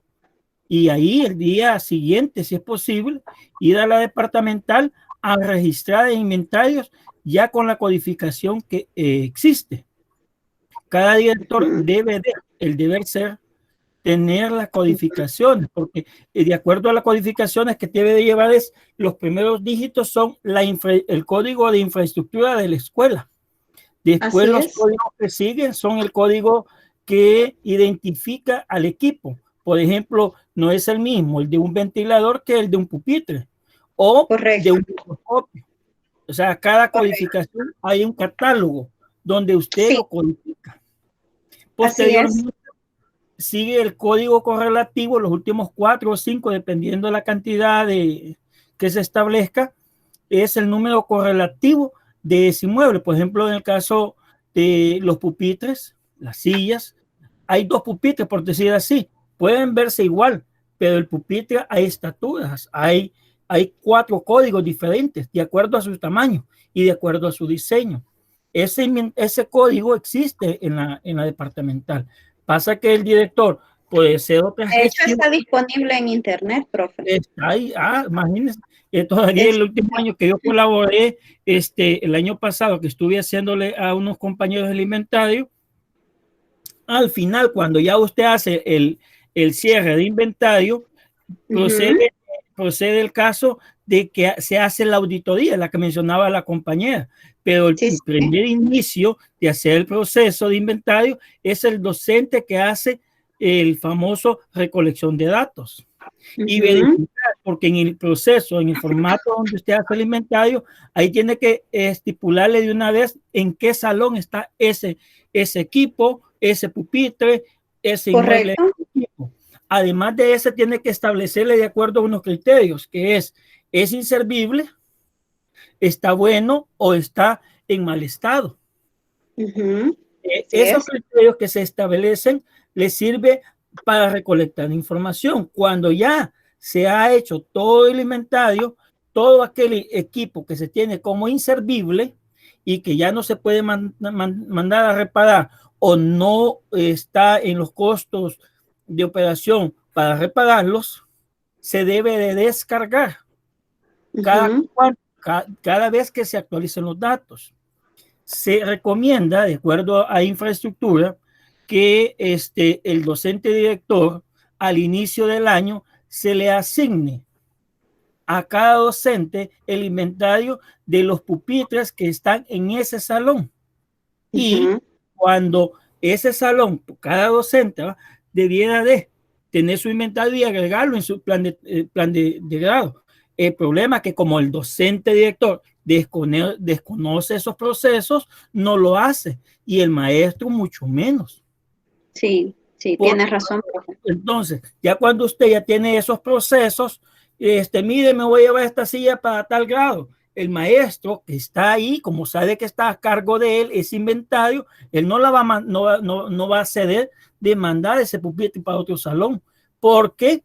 y ahí el día siguiente, si es posible, ir a la departamental a registrar inventarios ya con la codificación que existe. Cada director el deber ser tener las codificaciones, porque de acuerdo a las codificaciones que debe de llevar los primeros dígitos son el código de infraestructura de la escuela. Después los códigos que siguen son el código que identifica al equipo. Por ejemplo, no es el mismo el de un ventilador que el de un pupitre o de un microscopio. O sea, cada codificación hay un catálogo donde usted lo codifica. Posteriormente sigue el código correlativo, los últimos 4 o 5, dependiendo de la cantidad que se establezca, es el número correlativo de ese inmueble. Por ejemplo, en el caso de los pupitres, las sillas, hay 2 pupitres, por decir así, pueden verse igual, pero el pupitre hay estaturas, hay 4 códigos diferentes de acuerdo a su tamaño y de acuerdo a su diseño. Ese código existe en la departamental. Pasa que el director puede ser otra De hecho, gestión. está disponible en internet, profe. Está ahí, imagínense. Todavía el último año que yo colaboré, el año pasado que estuve haciéndole a unos compañeros alimentarios, al final, cuando ya usted hace el cierre de inventario, procede el caso de que se hace la auditoría, la que mencionaba la compañera, pero el primer inicio de hacer el proceso de inventario es el docente que hace el famoso recolección de datos. Y verificar, porque en el proceso, en el formato donde usted hace el inventario, ahí tiene que estipularle de una vez en qué salón está ese equipo, ese pupitre, ese inmueble. Además de ese, tiene que establecerle de acuerdo a unos criterios, que es inservible, está bueno o está en mal estado. Esos criterios que se establecen les sirve para recolectar información. Cuando ya se ha hecho todo el inventario, todo aquel equipo que se tiene como inservible y que ya no se puede mandar a reparar o no está en los costos de operación para repararlos, se debe de descargar cada vez que se actualicen los datos. Se recomienda, de acuerdo a infraestructura, que el docente director al inicio del año se le asigne a cada docente el inventario de los pupitres que están en ese salón. Y cuando ese salón, cada docente debiera de tener su inventario y agregarlo en su plan de grado. El problema es que como el docente director desconoce esos procesos, no lo hace, y el maestro mucho menos. Sí, tienes razón, profe. Entonces, ya cuando usted ya tiene esos procesos, mire, me voy a llevar esta silla para tal grado. El maestro que está ahí, como sabe que está a cargo de él ese inventario, él no va a ceder de mandar ese pupitre para otro salón, porque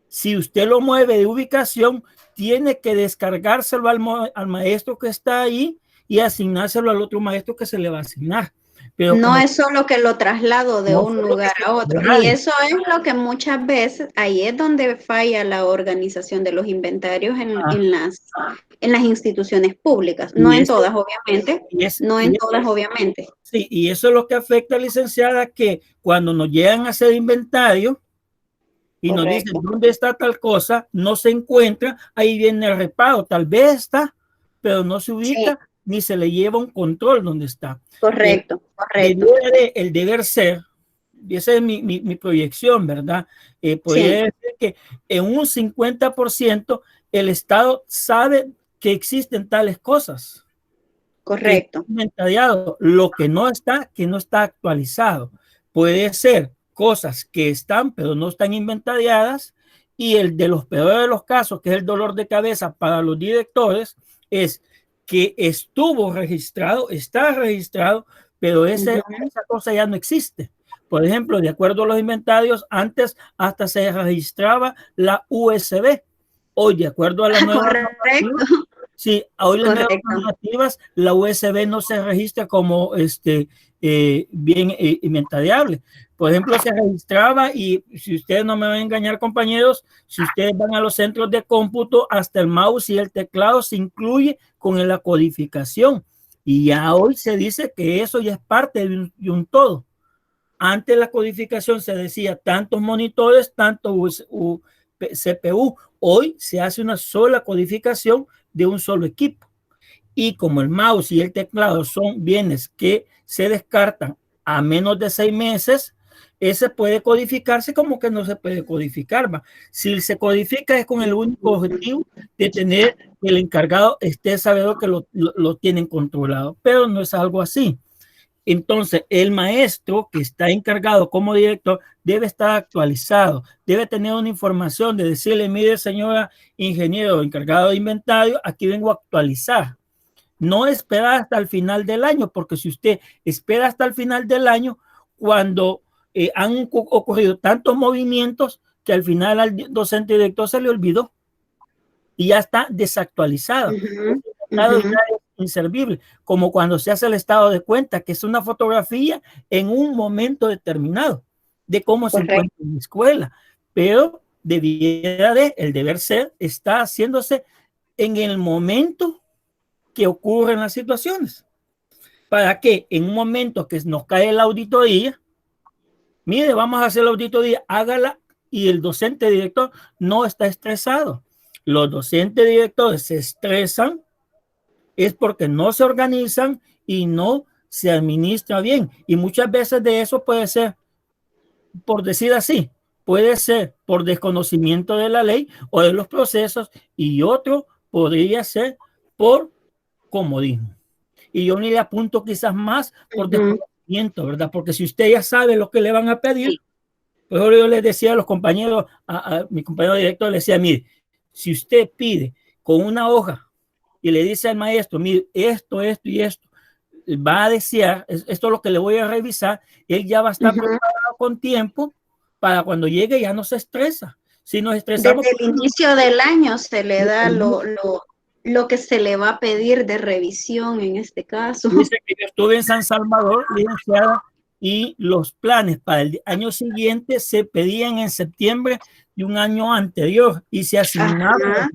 si usted lo mueve de ubicación, tiene que descargárselo al maestro que está ahí y asignárselo al otro maestro que se le va a asignar. Pero no es solo que lo traslado de un lugar a otro. Y eso es lo que muchas veces, ahí es donde falla la organización de los inventarios en las instituciones públicas. No en todas, obviamente. No en todas, obviamente. Sí, y eso es lo que afecta, licenciada, que cuando nos llegan a hacer inventario y nos dicen dónde está tal cosa, no se encuentra, ahí viene el reparo. Tal vez está, pero no se ubica ni se le lleva un control donde está. Correcto. El deber ser, y esa es mi proyección, ¿verdad? Podría decir que en un 50% el Estado sabe que existen tales cosas. Correcto. Lo que no está actualizado. Puede ser cosas que están, pero no están inventariadas, y el de los peores de los casos, que es el dolor de cabeza para los directores, es que estuvo registrado, está registrado, pero esa cosa ya no existe. Por ejemplo, de acuerdo a los inventarios, antes hasta se registraba la USB. Hoy, de acuerdo a las nuevas normativas, la USB no se registra como bien inventariable. Por ejemplo, se registraba, y si ustedes no me van a engañar, compañeros, si ustedes van a los centros de cómputo, hasta el mouse y el teclado se incluye con la codificación. Y ya hoy se dice que eso ya es parte de un todo. Antes la codificación se decía tantos monitores, tantos CPU. Hoy se hace una sola codificación de un solo equipo. Y como el mouse y el teclado son bienes que se descartan a menos de 6 meses, ese puede codificarse como que no se puede codificar. Si se codifica es con el único objetivo de tener que el encargado esté sabiendo que lo tienen controlado, pero no es algo así. Entonces, el maestro que está encargado como director debe estar actualizado, debe tener una información de decirle, mire, señora ingeniero encargado de inventario, aquí vengo a actualizar. No esperar hasta el final del año, porque si usted espera hasta el final del año, cuando han ocurrido tantos movimientos que al final al docente director se le olvidó y ya está desactualizado. Ya es inservible, como cuando se hace el estado de cuenta, que es una fotografía en un momento determinado. de cómo se encuentra en la escuela, pero el deber ser está haciéndose en el momento que ocurren las situaciones, para que en un momento que nos cae la auditoría, mire, vamos a hacer la auditoría, hágala, y el docente director no está estresado. Los docentes directores se estresan es porque no se organizan y no se administra bien, y muchas veces de eso puede ser, por decir así, puede ser por desconocimiento de la ley o de los procesos, y otro podría ser por comodismo. Y yo ni le apunto quizás más por desconocimiento, ¿verdad? Porque si usted ya sabe lo que le van a pedir, pues yo les decía a los compañeros, a mi compañero director, le decía, mire, si usted pide con una hoja y le dice al maestro, mire, esto y esto, va a desear, esto es lo que le voy a revisar, él ya va a estar preparado con tiempo para cuando llegue ya no se estresa. Si nos estresamos... Desde el inicio del año se le da lo que se le va a pedir de revisión en este caso. Dice que yo estuve en San Salvador, licenciada, y los planes para el año siguiente se pedían en septiembre de un año anterior y se asignaban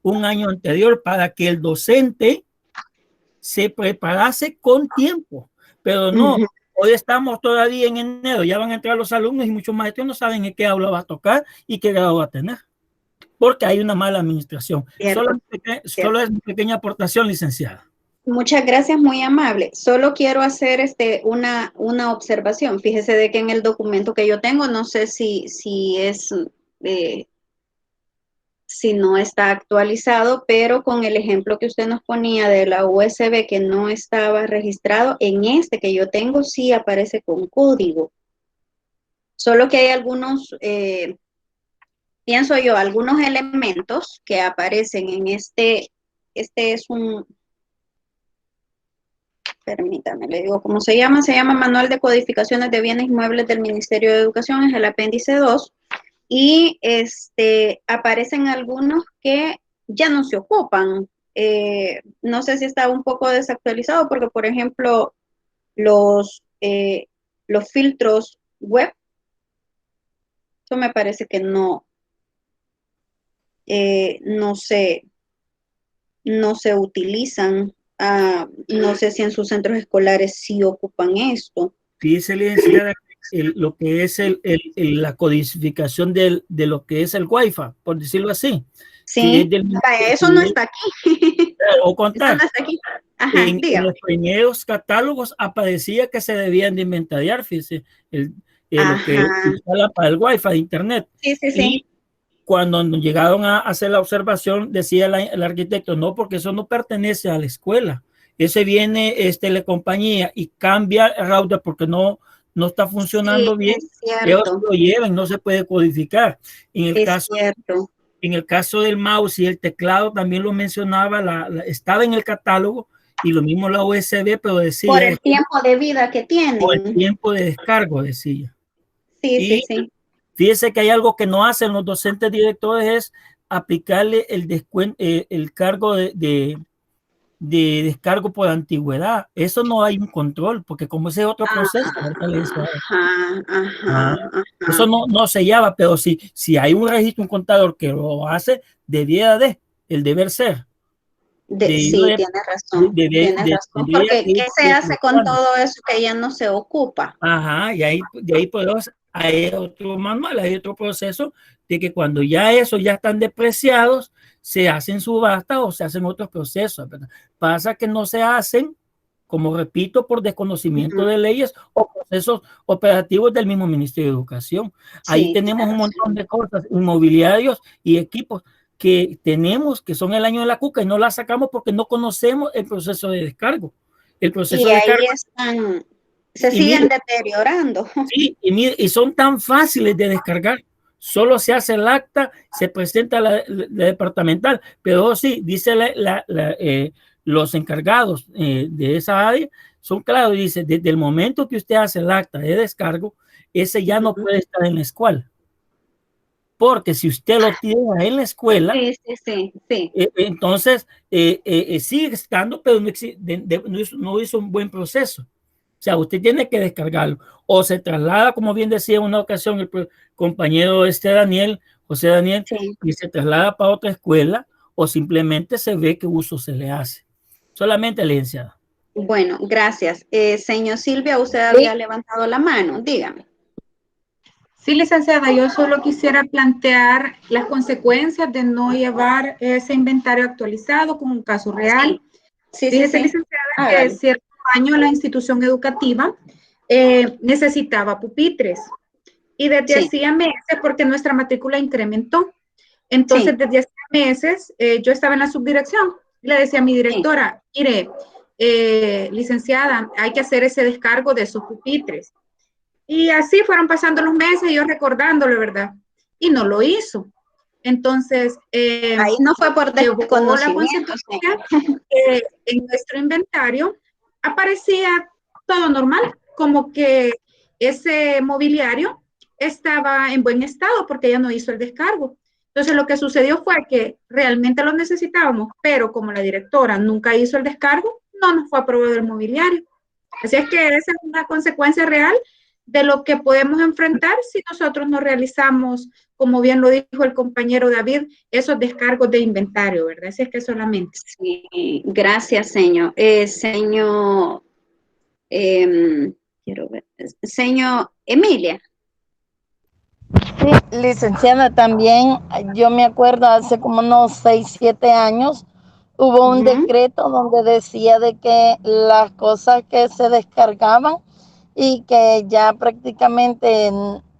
un año anterior para que el docente se preparase con tiempo, pero no, hoy estamos todavía en enero, ya van a entrar los alumnos y muchos maestros no saben en qué aula va a tocar y qué grado va a tener, porque hay una mala administración. Solo es mi pequeña aportación, licenciada. Muchas gracias, muy amable. Solo quiero hacer una observación. Fíjese de que en el documento que yo tengo, no sé si no está actualizado, pero con el ejemplo que usted nos ponía de la USB que no estaba registrado, en este que yo tengo sí aparece con código. Solo que hay algunos, pienso yo, algunos elementos que aparecen en este es un... Permítame, le digo cómo se llama Manual de Codificaciones de Bienes Inmuebles del Ministerio de Educación, es el apéndice 2, y aparecen algunos que ya no se ocupan. No sé si está un poco desactualizado, porque por ejemplo, los filtros web, eso me parece que no se utilizan. No sé si en sus centros escolares sí ocupan esto. Fíjese, licenciada, lo que es la codificación de lo que es el Wi-Fi, por decirlo así. Sí, eso no está aquí. O contar, no está aquí. Ajá, en los primeros catálogos aparecía que se debían de inventariar, fíjese, lo que instala para el Wi-Fi de Internet. Sí. Y cuando llegaron a hacer la observación, decía el arquitecto, no, porque eso no pertenece a la escuela. Ese viene Telecompañía y cambia el router porque no está funcionando bien. Ellos lo llevan, no se puede codificar. En el caso del mouse y el teclado también lo mencionaba, estaba en el catálogo, y lo mismo la USB, pero decía... Por el tiempo de vida que tienen. Por el tiempo de descargo, decía. Sí. Fíjese que hay algo que no hacen los docentes directores, es aplicarle el cargo de descargo por antigüedad. Eso no hay un control, porque como ese es otro proceso, eso no se llama, pero si hay un registro, un contador que lo hace, el deber ser. Tiene razón. Porque ¿qué se hace con todo eso que ya no se ocupa? Ajá, y de ahí podemos... Hay otro manual, hay otro proceso de que cuando ya están depreciados, se hacen subasta o se hacen otros procesos, ¿verdad? Pasa que no se hacen, como repito, por desconocimiento de leyes o procesos operativos del mismo Ministerio de Educación. Ahí tenemos un montón de cosas, inmobiliarios y equipos que tenemos, que son el año de la cuca, y no la sacamos porque no conocemos el proceso de descargo. El proceso de descargo. Se siguen deteriorando. Sí, y son tan fáciles de descargar. Solo se hace el acta, se presenta la departamental, pero sí, dice los encargados de esa área, son claros, dice, desde el momento que usted hace el acta de descargo, ese ya no puede estar en la escuela. Porque si usted lo tiene en la escuela, entonces sigue estando, pero no hizo un buen proceso. sea, usted tiene que descargarlo. O se traslada, como bien decía en una ocasión el compañero Daniel, José Daniel, Sí. y se traslada para otra escuela, o simplemente se ve qué uso se le hace. Solamente, licenciada. Bueno, gracias. Señor Silvia, usted había levantado la mano, dígame. Sí, licenciada, yo solo quisiera plantear las consecuencias de no llevar ese inventario actualizado con un caso real. Sí, Fíjese, sí. licenciada, que Hágalo. cierto año la institución educativa necesitaba pupitres y desde Sí. hacía meses, porque nuestra matrícula incrementó. Entonces, Sí. desde hace meses, yo estaba en la subdirección y le decía a mi directora, mire, licenciada, hay que hacer ese descargo de esos pupitres. Y así fueron pasando los meses, yo recordándolo, ¿verdad? Y no lo hizo. Entonces, Ahí no fue por llevó la desconocimiento. consecuencia que en nuestro inventario aparecía todo normal, como que ese mobiliario estaba en buen estado porque ella no hizo el descargo. Entonces, lo que sucedió fue que realmente lo necesitábamos, pero como la directora nunca hizo el descargo, no nos fue aprobado el mobiliario. Así es que esa es una consecuencia real de lo que podemos enfrentar si nosotros no realizamos, como bien lo dijo el compañero David, esos descargos de inventario, ¿verdad? Así es que solamente. Sí, gracias, señor. Quiero ver. Señor Emilia. Sí, licenciada, también yo me acuerdo hace como unos 6, 7 años hubo un decreto donde decía de que las cosas que se descargaban y que ya prácticamente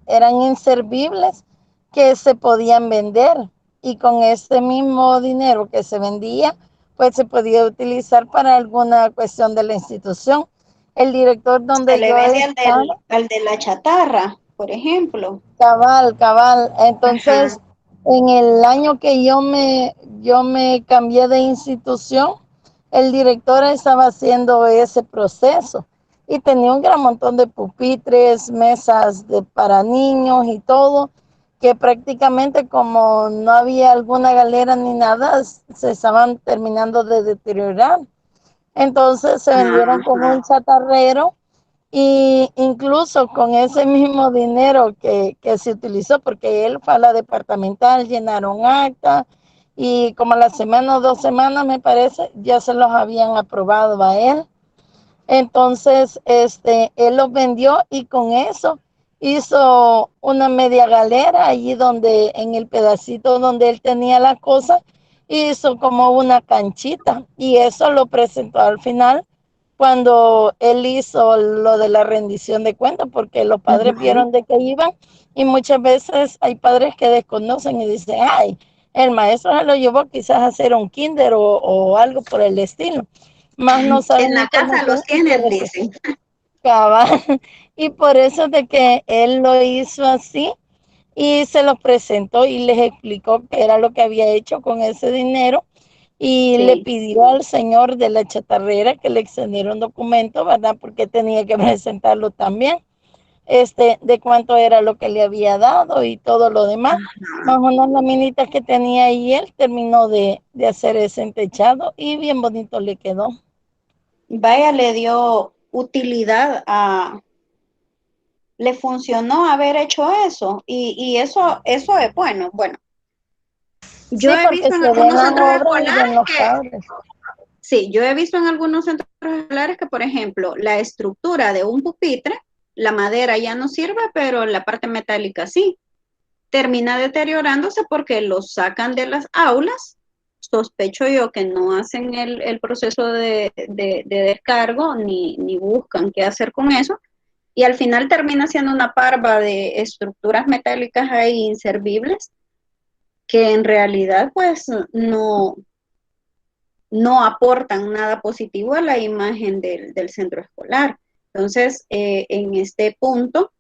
eran inservibles, que se podían vender y con ese mismo dinero que se vendía, pues se podía utilizar para alguna cuestión de la institución. El director donde Se le yo vende estaba, al de la chatarra, por ejemplo. cabal. Entonces, Ajá. en el año que yo me cambié de institución, el director estaba haciendo ese proceso y tenía un gran montón de pupitres, mesas para niños y todo, que prácticamente como no había alguna galera ni nada, se estaban terminando de deteriorar. Entonces se vendieron como un chatarrero y incluso con ese mismo dinero que se utilizó, porque él fue a la departamental, llenaron acta y como a la semana o 2 semanas me parece, ya se los habían aprobado a él. Entonces, él los vendió y con eso hizo una media galera allí donde, en el pedacito donde él tenía la cosa, hizo como una canchita y eso lo presentó al final cuando él hizo lo de la rendición de cuentas, porque los padres vieron de qué iban y muchas veces hay padres que desconocen y dicen, ay, el maestro se lo llevó quizás a hacer un kinder o algo por el estilo. Más no saben En la casa los tienen, dicen. Y por eso de que él lo hizo así y se lo presentó y les explicó qué era lo que había hecho con ese dinero y le pidió al señor de la chatarrera que le extendiera un documento, ¿verdad? Porque tenía que presentarlo también, de cuánto era lo que le había dado y todo lo demás. Más unas laminitas que tenía y él terminó de hacer ese entechado y bien bonito le quedó. Vaya, le dio utilidad le funcionó haber hecho eso y eso es bueno. Bueno, yo Sí, he porque visto en se ven algunos las centros obras y ven escolares los que, padres. sí, yo he visto en algunos centros escolares que, por ejemplo, la estructura de un pupitre, la madera ya no sirve, pero la parte metálica sí, termina deteriorándose porque lo sacan de las aulas. Sospecho yo que no hacen el proceso de descargo ni buscan qué hacer con eso. Y al final termina siendo una parva de estructuras metálicas ahí inservibles que en realidad pues no aportan nada positivo a la imagen del centro escolar. Entonces, en este punto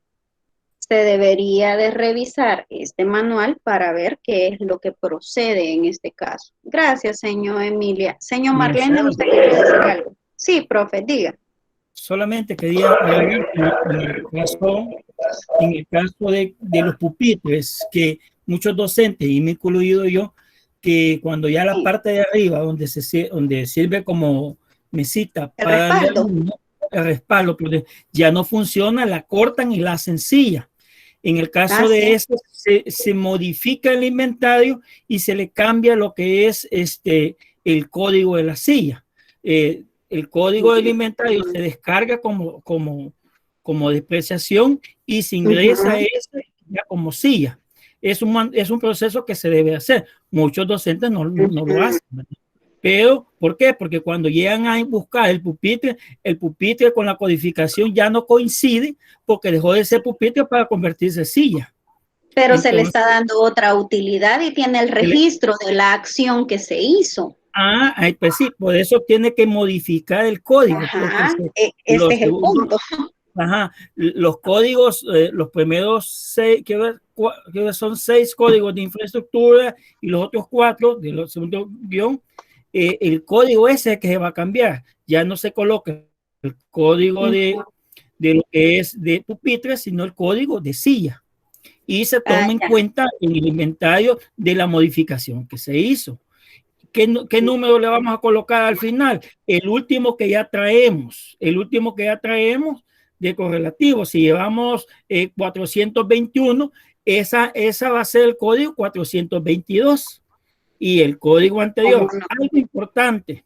se debería de revisar este manual para ver qué es lo que procede en este caso. Gracias, señor Emilia. Señor Marlene, ¿usted quiere decir algo? Sí, profe, diga. Solamente quería agregar que en el caso de los pupitres, que muchos docentes, y me he incluido yo, que cuando ya la parte de arriba, donde sirve como mesita el para respaldo. el respaldo, pero ya no funciona, la cortan y la hacen silla. En el caso de eso, se modifica el inventario y se le cambia lo que es el código de la silla. El código del inventario se descarga como depreciación y se ingresa ese ya como silla. Es un proceso que se debe hacer. Muchos docentes no lo hacen. Pero, ¿por qué? Porque cuando llegan a buscar el pupitre con la codificación ya no coincide porque dejó de ser pupitre para convertirse en silla. Pero entonces, se le está dando otra utilidad y tiene el registro de la acción que se hizo. Pues sí, por eso tiene que modificar el código. Ese es el punto. Los códigos, los primeros 6, que son 6 códigos de infraestructura y los otros 4 de los segundo guión, el código ese que se va a cambiar. Ya no se coloca el código de lo que es de pupitre, sino el código de silla. Y se toma en cuenta en el inventario de la modificación que se hizo. ¿Qué número le vamos a colocar al final? El último que ya traemos. El último que ya traemos de correlativo. Si llevamos 421, esa va a ser el código 422. Y el código anterior. Algo importante.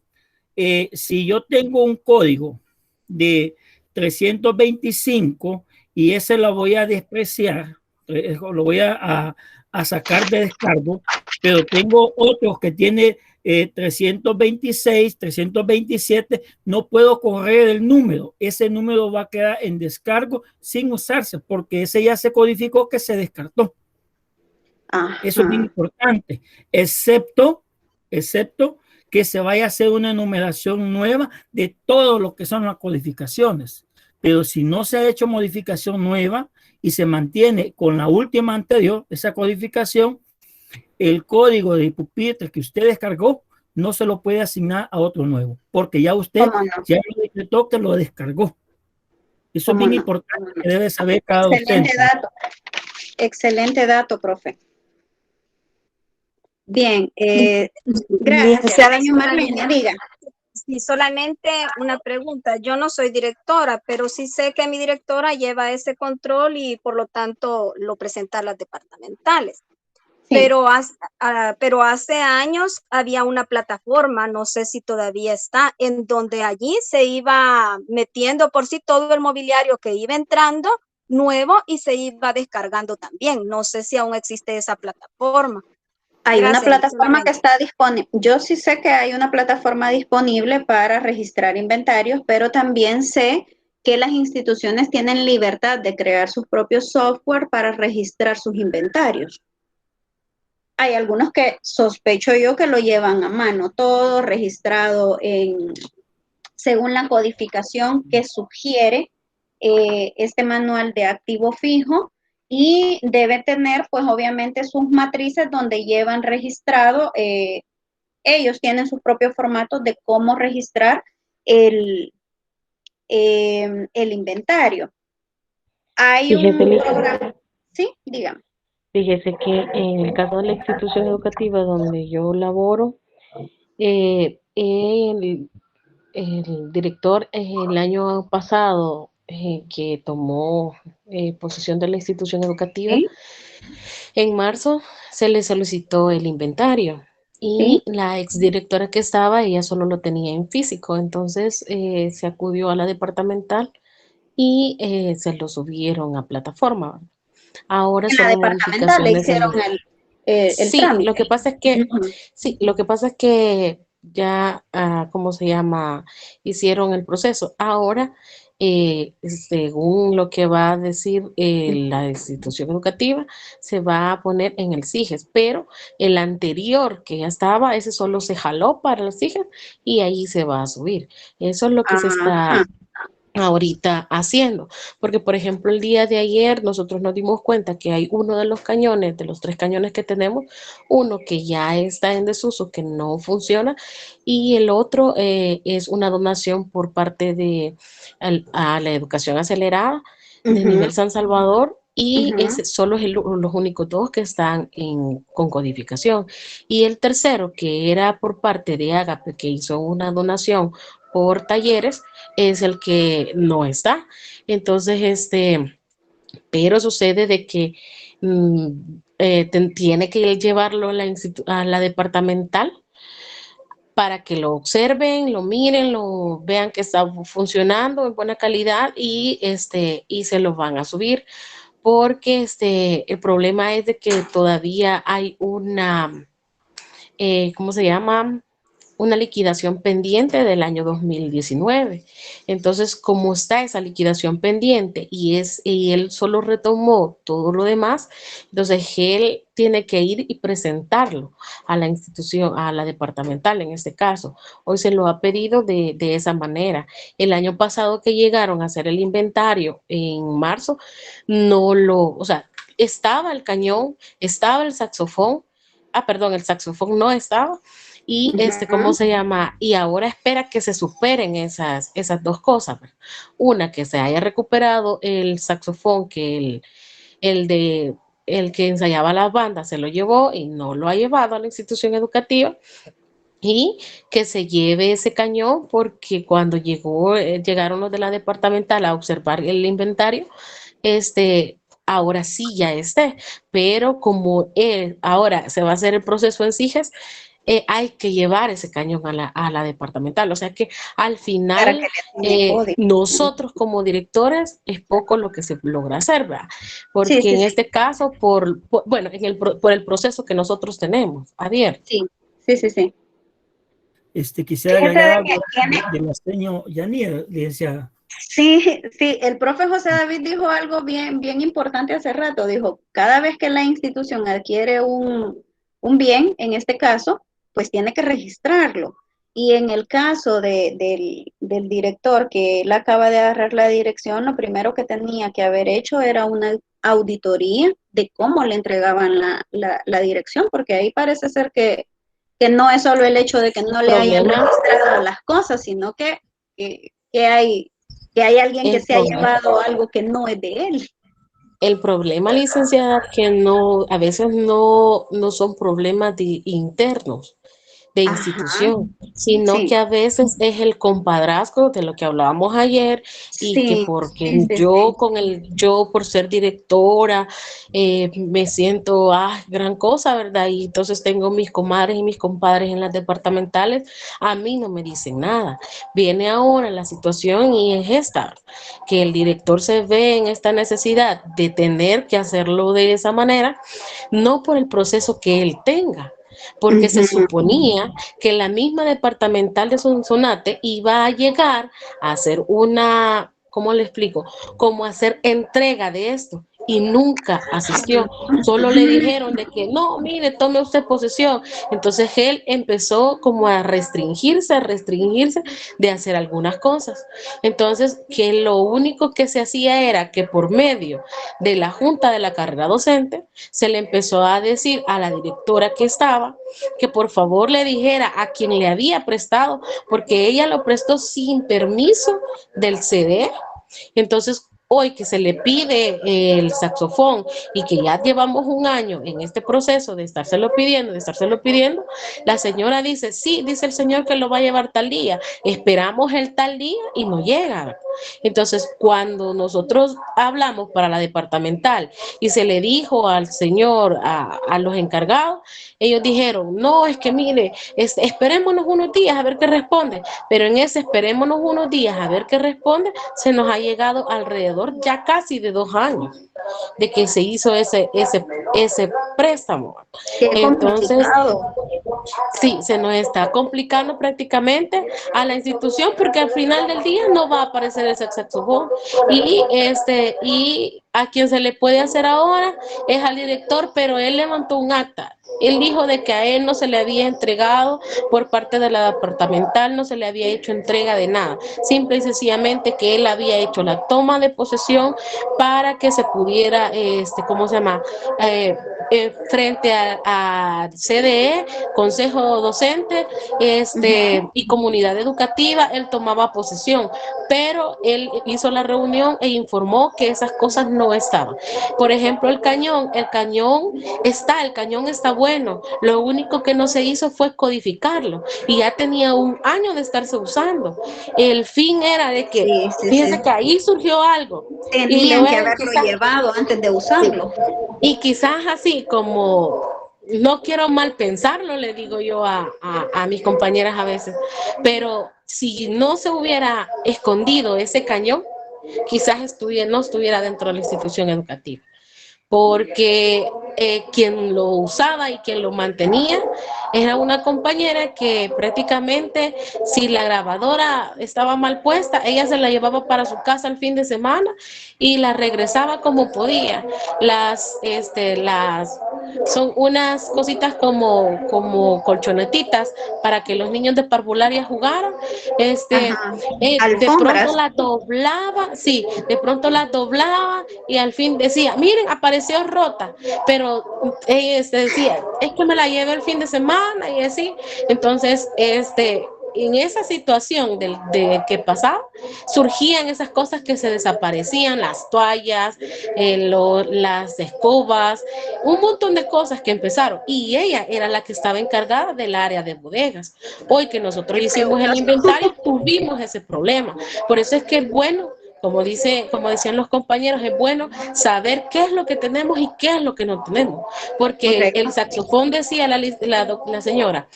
Si yo tengo un código de 325 y ese lo voy a despreciar, lo voy a sacar de descargo, pero tengo otros que tiene 326, 327, no puedo correr el número. Ese número va a quedar en descargo sin usarse porque ese ya se codificó que se descartó. Eso es bien importante, excepto que se vaya a hacer una enumeración nueva de todo lo que son las codificaciones. Pero si no se ha hecho modificación nueva y se mantiene con la última anterior, esa codificación, el código de pupitre que usted descargó no se lo puede asignar a otro nuevo, porque ya usted ya lo decretó que lo descargó. Eso es bien importante que debe saber cada docente. Excelente dato, profe. Bien, gracias. Marlene, diga. Sí, solamente una pregunta. Yo no soy directora, pero sí sé que mi directora lleva ese control y por lo tanto lo presenta a las departamentales. Sí. Pero hace años había una plataforma, no sé si todavía está, en donde allí se iba metiendo por sí todo el mobiliario que iba entrando nuevo y se iba descargando también. No sé si aún existe esa plataforma. Hay una plataforma que está disponible. Yo sí sé que hay una plataforma disponible para registrar inventarios, pero también sé que las instituciones tienen libertad de crear sus propios software para registrar sus inventarios. Hay algunos que sospecho yo que lo llevan a mano, todo registrado según la codificación que sugiere este manual de activo fijo. Y debe tener, pues obviamente, sus matrices donde llevan registrado, ellos tienen sus propios formatos de cómo registrar el inventario. Hay un programa. Sí, dígame. Fíjese que en el caso de la institución educativa donde yo laboro, el director el año pasado que tomó posesión de la institución educativa, ¿sí? En marzo se le solicitó el inventario y ¿sí? La exdirectora que estaba, ella solo lo tenía en físico, entonces se acudió a la departamental y se lo subieron a plataforma. Ahora son modificaciones. Le hicieron el sí, trámite. Lo que pasa es que sí, lo que pasa es que ya, ¿cómo se llama? Hicieron el proceso. Ahora, según lo que va a decir la institución educativa, se va a poner en el CIGES, pero el anterior que ya estaba, ese solo se jaló para el CIGES y ahí se va a subir. Eso es lo que se está ahorita haciendo, porque por ejemplo el día de ayer nosotros nos dimos cuenta que hay uno de los cañones, de los 3 cañones que tenemos, uno que ya está en desuso, que no funciona, y el otro es una donación por parte de a la educación acelerada de nivel San Salvador, y son los únicos 2 que están con codificación. Y el tercero, que era por parte de Agape, que hizo una donación por talleres, es el que no está. Entonces, pero sucede de que tiene que llevarlo a la departamental para que lo observen, lo miren, lo vean que está funcionando en buena calidad y se lo van a subir, porque el problema es de que todavía hay una, ¿cómo se llama? Una liquidación pendiente del año 2019. Entonces, como está esa liquidación pendiente y él solo retomó todo lo demás, entonces él tiene que ir y presentarlo a la institución, a la departamental en este caso. Hoy se lo ha pedido de esa manera. El año pasado que llegaron a hacer el inventario en marzo, o sea, estaba el cañón, estaba el saxofón, el saxofón no estaba, y ¿cómo se llama? Y ahora espera que se superen esas 2 cosas. Una, que se haya recuperado el saxofón, que el que ensayaba las bandas se lo llevó y no lo ha llevado a la institución educativa, y que se lleve ese cañón, porque cuando llegaron los de la departamental a observar el inventario, ahora sí ya pero como ahora se va a hacer el proceso en SIGES, hay que llevar ese cañón a la departamental. O sea que al final nosotros como directores es poco lo que se logra hacer, ¿verdad? Porque en este caso, por el proceso que nosotros tenemos abierto. Sí. Quisiera agregar algo de la señora Yanier, licenciada. Sí, el profe José David dijo algo bien importante hace rato. Dijo, cada vez que la institución adquiere un bien, en este caso, pues tiene que registrarlo. Y en el caso del director, que él acaba de agarrar la dirección, lo primero que tenía que haber hecho era una auditoría de cómo le entregaban la dirección, porque ahí parece ser que no es solo el hecho de que no le hayan registrado las cosas, sino que hay alguien que se ha llevado algo que no es de él. El problema, licenciada, que a veces no son problemas internos de institución, sino que a veces es el compadrazgo de lo que hablábamos ayer, y que porque yo por ser directora me siento gran cosa, ¿verdad? Y entonces tengo mis comadres y mis compadres en las departamentales, a mí no me dicen nada. Viene ahora la situación y es esta, que el director se ve en esta necesidad de tener que hacerlo de esa manera, no por el proceso que él tenga, porque se suponía que la misma departamental de Sonsonate iba a llegar a hacer una, ¿cómo le explico? Como hacer entrega de esto, y nunca asistió. Solo le dijeron de que no, mire, tome usted posesión. Entonces él empezó como a restringirse de hacer algunas cosas. Entonces, que lo único que se hacía era que por medio de la junta de la carrera docente se le empezó a decir a la directora que estaba que por favor le dijera a quien le había prestado, porque ella lo prestó sin permiso del CD. Entonces, hoy que se le pide el saxofón y que ya llevamos un año en este proceso de estárselo pidiendo, la señora dice, sí, dice el señor que lo va a llevar tal día, esperamos el tal día y no llega. Entonces, cuando nosotros hablamos para la departamental y se le dijo al señor, a los encargados, ellos dijeron, no, es que mire, esperémonos unos días a ver qué responde, pero en ese esperémonos unos días a ver qué responde, se nos ha llegado alrededor ya casi de 2 años de que se hizo ese préstamo. Entonces, sí, se nos está complicando prácticamente a la institución, porque al final del día no va a aparecer ese saxofón, y a quien se le puede hacer ahora es al director, pero él levantó un acta Él dijo de que a él no se le había entregado por parte de la departamental, no se le había hecho entrega de nada. Simple y sencillamente que él había hecho la toma de posesión para que se pudiera, ¿cómo se llama? Frente a CDE, Consejo Docente, y comunidad educativa, él tomaba posesión, pero él hizo la reunión e informó que esas cosas no estaban. Por ejemplo, el cañón está bueno, lo único que no se hizo fue codificarlo y ya tenía 1 año de estarse usando. El fin era de que, fíjense que ahí surgió algo. Tenían que haberlo llevado antes de usarlo. Sí. Y quizás así como, no quiero mal pensarlo, le digo yo a mis compañeras a veces, pero si no se hubiera escondido ese cañón, quizás no estuviera dentro de la institución educativa, porque quien lo usaba y quien lo mantenía era una compañera que prácticamente, si la grabadora estaba mal puesta, ella se la llevaba para su casa el fin de semana y la regresaba como podía. Son unas cositas como colchonetitas para que los niños de parvularia jugaran. De pronto la doblaba, de pronto la doblaba y al fin decía, miren, apareció rota, pero ella decía, es que me la llevé el fin de semana y así. Entonces, en esa situación de que pasaba, surgían esas cosas que se desaparecían, las toallas, las escobas, un montón de cosas que empezaron, y ella era la que estaba encargada del área de bodegas. Hoy que nosotros hicimos el inventario, tuvimos ese problema. Por eso es que es bueno, como decían los compañeros, es bueno saber qué es lo que tenemos y qué es lo que no tenemos, porque el saxofón, decía la señora,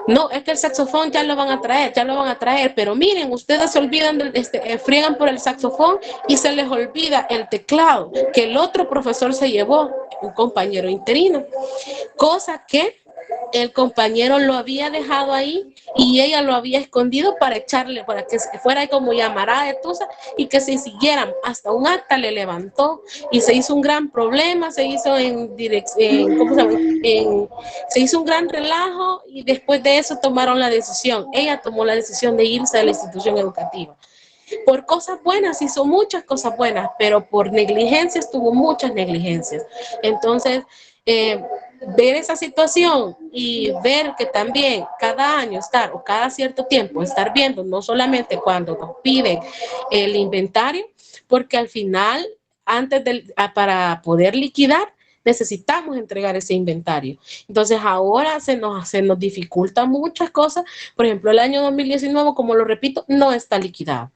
no, es que el saxofón ya lo van a traer, pero miren, ustedes se olvidan, friegan por el saxofón y se les olvida el teclado que el otro profesor se llevó, un compañero interino, cosa que el compañero lo había dejado ahí y ella lo había escondido para que fuera como llamará de tusa y que se siguieran. Hasta un acta le levantó y se hizo un gran problema, se hizo se hizo un gran relajo y después de eso tomaron la decisión. Ella tomó la decisión de irse de la institución educativa. Por cosas buenas, hizo muchas cosas buenas, pero por negligencias tuvo muchas negligencias. Entonces, ver esa situación y ver que también cada año o cada cierto tiempo estar viendo, no solamente cuando nos piden el inventario, porque al final, para poder liquidar, necesitamos entregar ese inventario. Entonces ahora se nos dificultan muchas cosas. Por ejemplo, el año 2019, como lo repito, no está liquidado.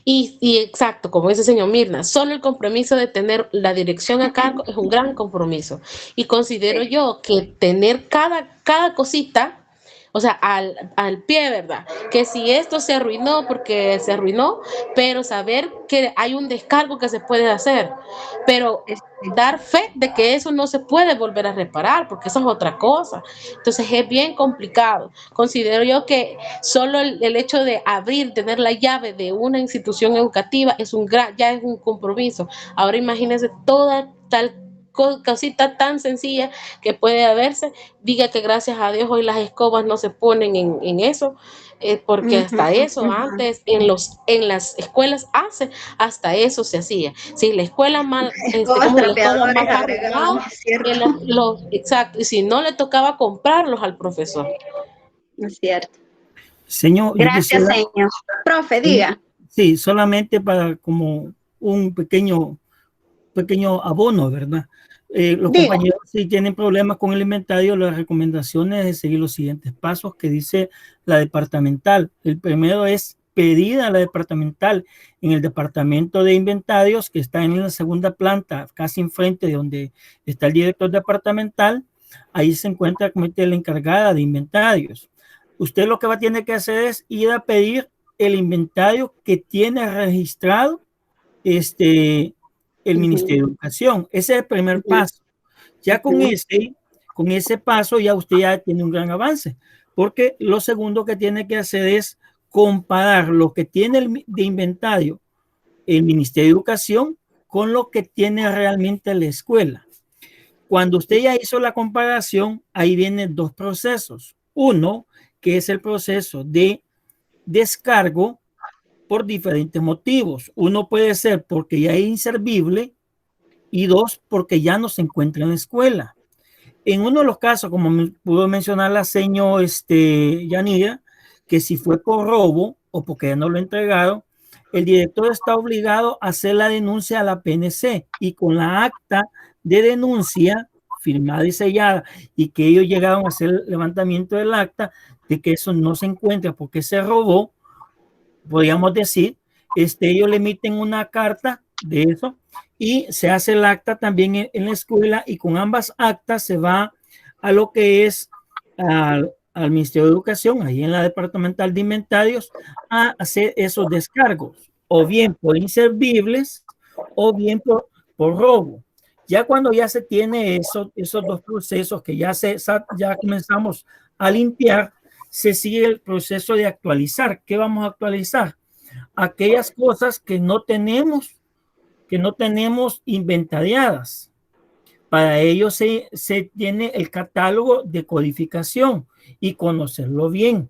Y exacto, como dice el señor Mirna, solo el compromiso de tener la dirección a cargo es un gran compromiso. Y considero yo que tener cada cosita, o sea, al pie, ¿verdad? Que si esto se arruinó porque se arruinó, pero saber que hay un descargo que se puede hacer, pero dar fe de que eso no se puede volver a reparar, porque eso es otra cosa. Entonces es bien complicado. Considero yo que solo el hecho de tener la llave de una institución educativa ya es un compromiso. Ahora imagínense toda tal cosita tan sencilla que puede haberse. Diga que gracias a Dios hoy las escobas no se ponen en eso, porque hasta eso antes en las escuelas hasta eso se hacía. Si la escuela exacto, y si no le tocaba comprarlos al profesor. Es cierto. Señor, gracias, señor. Profe, diga. Sí, solamente para como un pequeño abono, ¿verdad? Los compañeros, si tienen problemas con el inventario, las recomendaciones es seguir los siguientes pasos que dice la departamental. El primero es pedir a la departamental en el departamento de inventarios, que está en la segunda planta, casi enfrente de donde está el director departamental. Ahí se encuentra la encargada de inventarios. Usted lo que va a tener que hacer es ir a pedir el inventario que tiene registrado el Ministerio de Educación. Ese es el primer paso. Ya con ese paso ya usted ya tiene un gran avance, porque lo segundo que tiene que hacer es comparar lo que tiene de inventario el Ministerio de Educación con lo que tiene realmente la escuela. Cuando usted ya hizo la comparación, ahí vienen dos procesos. Uno, que es el proceso de descargo por diferentes motivos. Uno puede ser porque ya es inservible y dos, porque ya no se encuentra en la escuela. En uno de los casos, como pudo mencionar la señora Yanira, que si fue por robo o porque ya no lo entregaron, el director está obligado a hacer la denuncia a la PNC y con la acta de denuncia firmada y sellada y que ellos llegaron a hacer el levantamiento del acta de que eso no se encuentra porque se robó, podríamos decir, ellos le emiten una carta de eso y se hace el acta también en la escuela y con ambas actas se va a lo que es al Ministerio de Educación, ahí en la Departamental de Inventarios, a hacer esos descargos, o bien por inservibles, o bien por robo. Ya cuando ya se tiene esos dos procesos que ya comenzamos a limpiar, se sigue el proceso de actualizar. ¿Qué vamos a actualizar? Aquellas cosas que no tenemos inventariadas. Para ello se tiene el catálogo de codificación y conocerlo bien.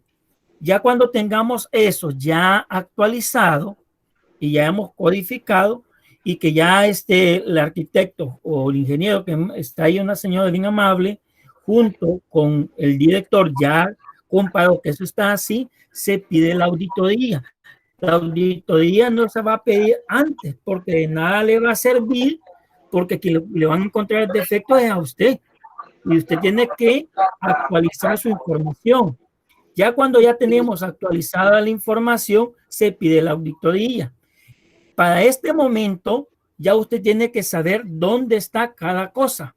Ya cuando tengamos eso ya actualizado y ya hemos codificado y que ya el arquitecto o el ingeniero, que está ahí una señora bien amable, junto con el director ya comparó que eso está así, se pide la auditoría. La auditoría no se va a pedir antes porque de nada le va a servir, porque quien le van a encontrar defectos es a usted y usted tiene que actualizar su información. Ya cuando ya tenemos actualizada la información, se pide la auditoría. Para este momento, ya usted tiene que saber dónde está cada cosa,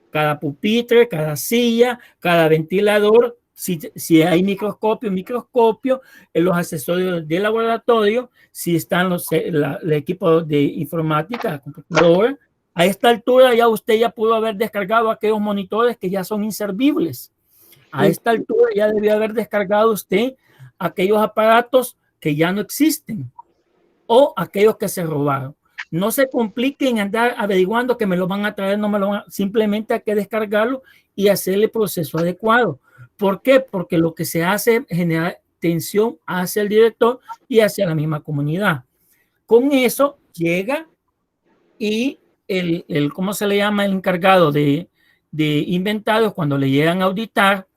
cada pupitre, cada silla, cada ventilador, si hay microscopio, en los accesorios de laboratorio, si están el equipo de informática, la computadora. A esta altura ya usted ya pudo haber descargado aquellos monitores que ya son inservibles. A esta altura ya debió haber descargado usted aquellos aparatos que ya no existen o aquellos que se robaron. No se compliquen andar averiguando que me lo van a traer, no me lo van a, simplemente hay que descargarlo y hacerle el proceso adecuado. ¿Por qué? Porque lo que se hace es generar tensión hacia el director y hacia la misma comunidad. Con eso llega y ¿cómo se le llama? El encargado de inventarios, cuando le llegan a auditar,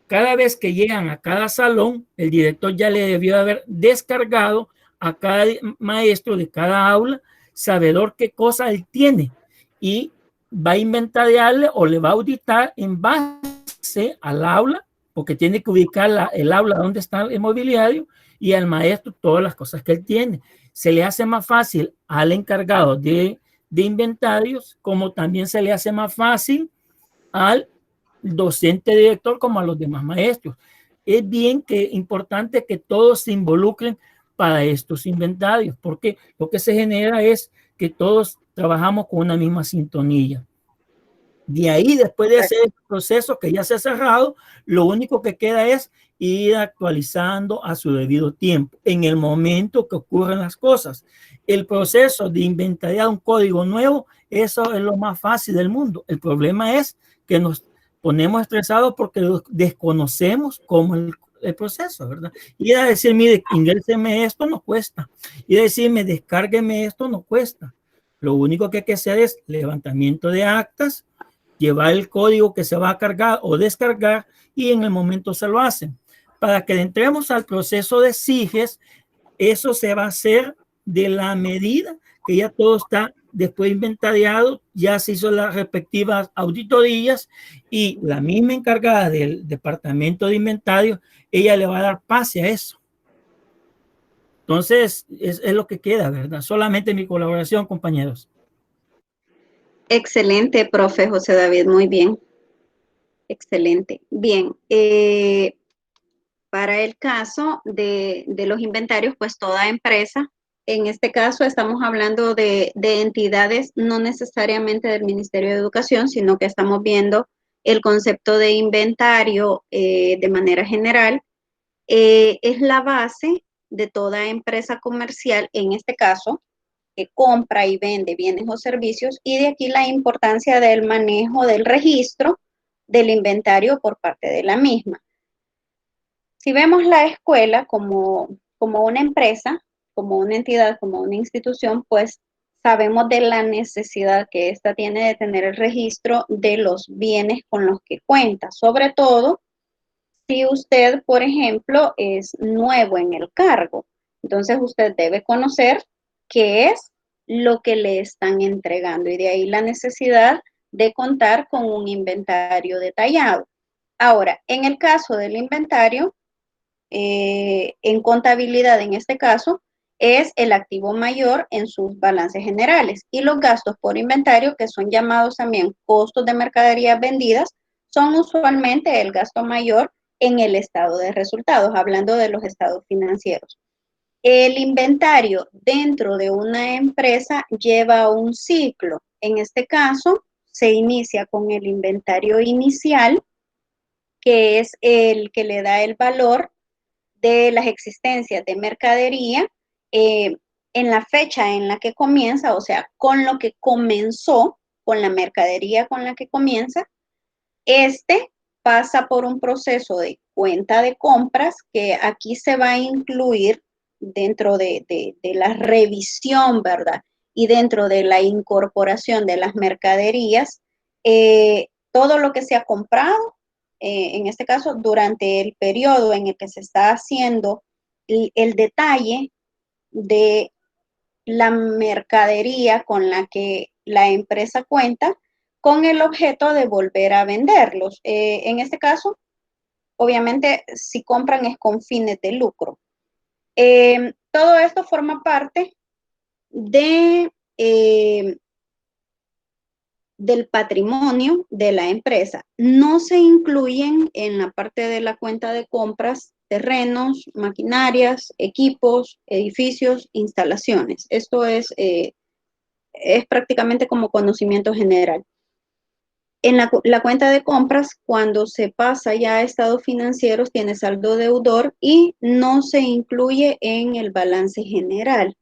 cada vez que llegan a cada salón, el director ya le debió haber descargado a cada maestro de cada aula, sabedor qué cosa él tiene y va a inventariarle o le va a auditar en base al aula, porque tiene que ubicar el aula donde está el mobiliario y al maestro todas las cosas que él tiene. Se le hace más fácil al encargado de inventarios, como también se le hace más fácil al docente director como a los demás maestros. Es bien importante que todos se involucren para estos inventarios, porque lo que se genera es que todos trabajamos con una misma sintonía. De ahí, después de hacer el proceso que ya se ha cerrado, lo único que queda es ir actualizando a su debido tiempo, en el momento que ocurren las cosas. El proceso de inventariar un código nuevo, eso es lo más fácil del mundo. El problema es que nos ponemos estresados porque desconocemos cómo el proceso, ¿verdad? Y a decir, mire, ingréseme esto, no cuesta. Y decirme, descárgueme esto, no cuesta. Lo único que hay que hacer es levantamiento de actas, llevar el código que se va a cargar o descargar y en el momento se lo hacen. Para que entremos al proceso de SIGES, eso se va a hacer de la medida que ya todo está después inventariado, ya se hizo las respectivas auditorías y la misma encargada del departamento de inventario, ella le va a dar pase a eso. Entonces, es lo que queda, ¿verdad? Solamente mi colaboración, compañeros. Excelente, profe José David, muy bien. Excelente. Bien, para el caso de los inventarios, pues toda empresa, en este caso estamos hablando de entidades no necesariamente del Ministerio de Educación, sino que estamos viendo el concepto de inventario de manera general. Es la base de toda empresa comercial, en este caso, que compra y vende bienes o servicios, y de aquí la importancia del manejo del registro del inventario por parte de la misma. Si vemos la escuela como una empresa, como una entidad, como una institución, pues sabemos de la necesidad que ésta tiene de tener el registro de los bienes con los que cuenta, sobre todo si usted, por ejemplo, es nuevo en el cargo. Entonces usted debe conocer qué es lo que le están entregando, y de ahí la necesidad de contar con un inventario detallado. Ahora, en el caso del inventario, en contabilidad en este caso, es el activo mayor en sus balances generales, y los gastos por inventario, que son llamados también costos de mercaderías vendidas, son usualmente el gasto mayor en el estado de resultados, hablando de los estados financieros. El inventario dentro de una empresa lleva un ciclo. En este caso, se inicia con el inventario inicial, que es el que le da el valor de las existencias de mercadería en la fecha en la que comienza, o sea, con lo que comenzó, con la mercadería con la que comienza. Este pasa por un proceso de cuenta de compras, que aquí se va a incluir dentro de la revisión, ¿verdad? Y dentro de la incorporación de las mercaderías, todo lo que se ha comprado, en este caso, durante el periodo en el que se está haciendo el detalle de la mercadería con la que la empresa cuenta, con el objeto de volver a venderlos. En este caso, obviamente, si compran es con fines de lucro. Todo esto forma parte de, del patrimonio de la empresa. No se incluyen en la parte de la cuenta de compras terrenos, maquinarias, equipos, edificios, instalaciones. Esto es prácticamente como conocimiento general. En la cuenta de compras, cuando se pasa ya a estados financieros, tiene saldo deudor y no se incluye en el balance general.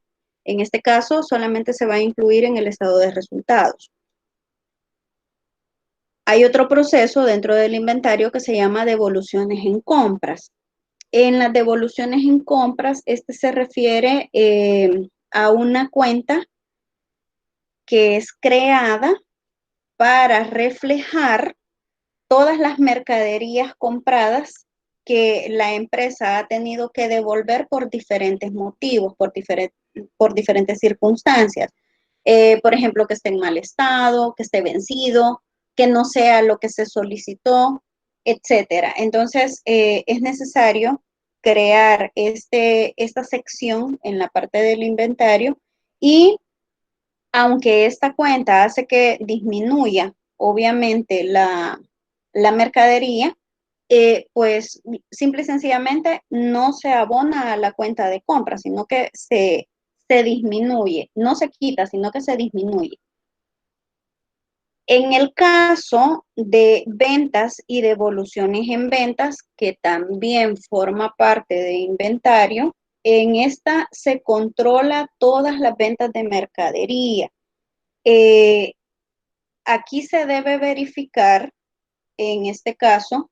En este caso, solamente se va a incluir en el estado de resultados. Hay otro proceso dentro del inventario que se llama devoluciones en compras. En las devoluciones en compras, este se refiere a una cuenta que es creada para reflejar todas las mercaderías compradas que la empresa ha tenido que devolver por diferentes motivos, por diferentes circunstancias. Por ejemplo, que esté en mal estado, que esté vencido, que no sea lo que se solicitó, etcétera. Entonces, es necesario crear esta sección en la parte del inventario, y aunque esta cuenta hace que disminuya, obviamente, la mercadería, pues simple y sencillamente no se abona a la cuenta de compra, sino que se disminuye, no se quita, sino que se disminuye. En el caso de ventas y devoluciones en ventas, que también forma parte de inventario, en esta se controla todas las ventas de mercadería. Aquí se debe verificar, en este caso,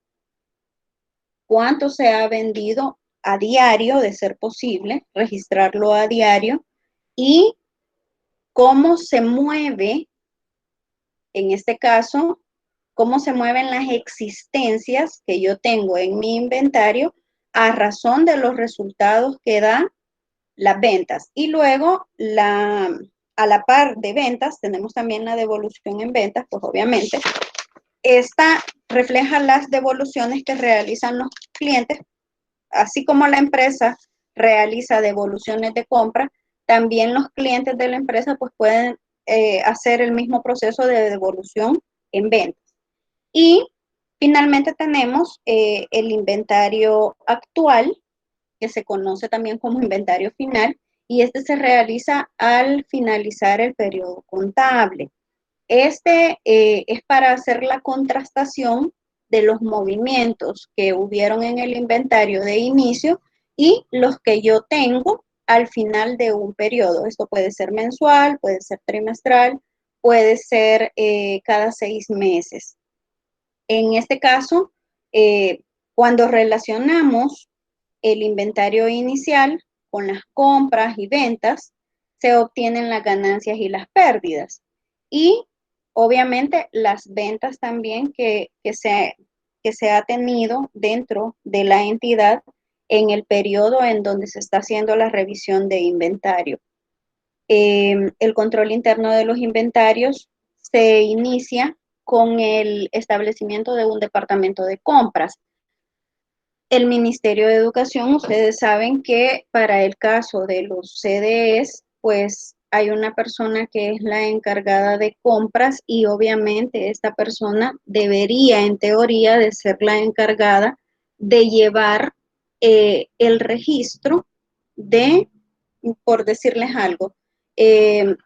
cuánto se ha vendido a diario, de ser posible, registrarlo a diario, y cómo se mueve, en este caso, cómo se mueven las existencias que yo tengo en mi inventario a razón de los resultados que da las ventas. Y luego, a la par de ventas, tenemos también la devolución en ventas, pues obviamente, esta refleja las devoluciones que realizan los clientes, así como la empresa realiza devoluciones de compra, también los clientes de la empresa pues pueden hacer el mismo proceso de devolución en ventas. Y finalmente tenemos el inventario actual, que se conoce también como inventario final, y este se realiza al finalizar el periodo contable. Este es para hacer la contrastación de los movimientos que hubieron en el inventario de inicio y los que yo tengo al final de un periodo. Esto puede ser mensual, puede ser trimestral, puede ser cada 6 meses. En este caso, cuando relacionamos el inventario inicial con las compras y ventas, se obtienen las ganancias y las pérdidas. Y obviamente las ventas también que se ha tenido dentro de la entidad en el periodo en donde se está haciendo la revisión de inventario. El control interno de los inventarios se inicia con el establecimiento de un departamento de compras. El Ministerio de Educación, ustedes saben que para el caso de los CDEs, pues hay una persona que es la encargada de compras y obviamente esta persona debería, en teoría, de ser la encargada de llevar el registro de, por decirles algo, de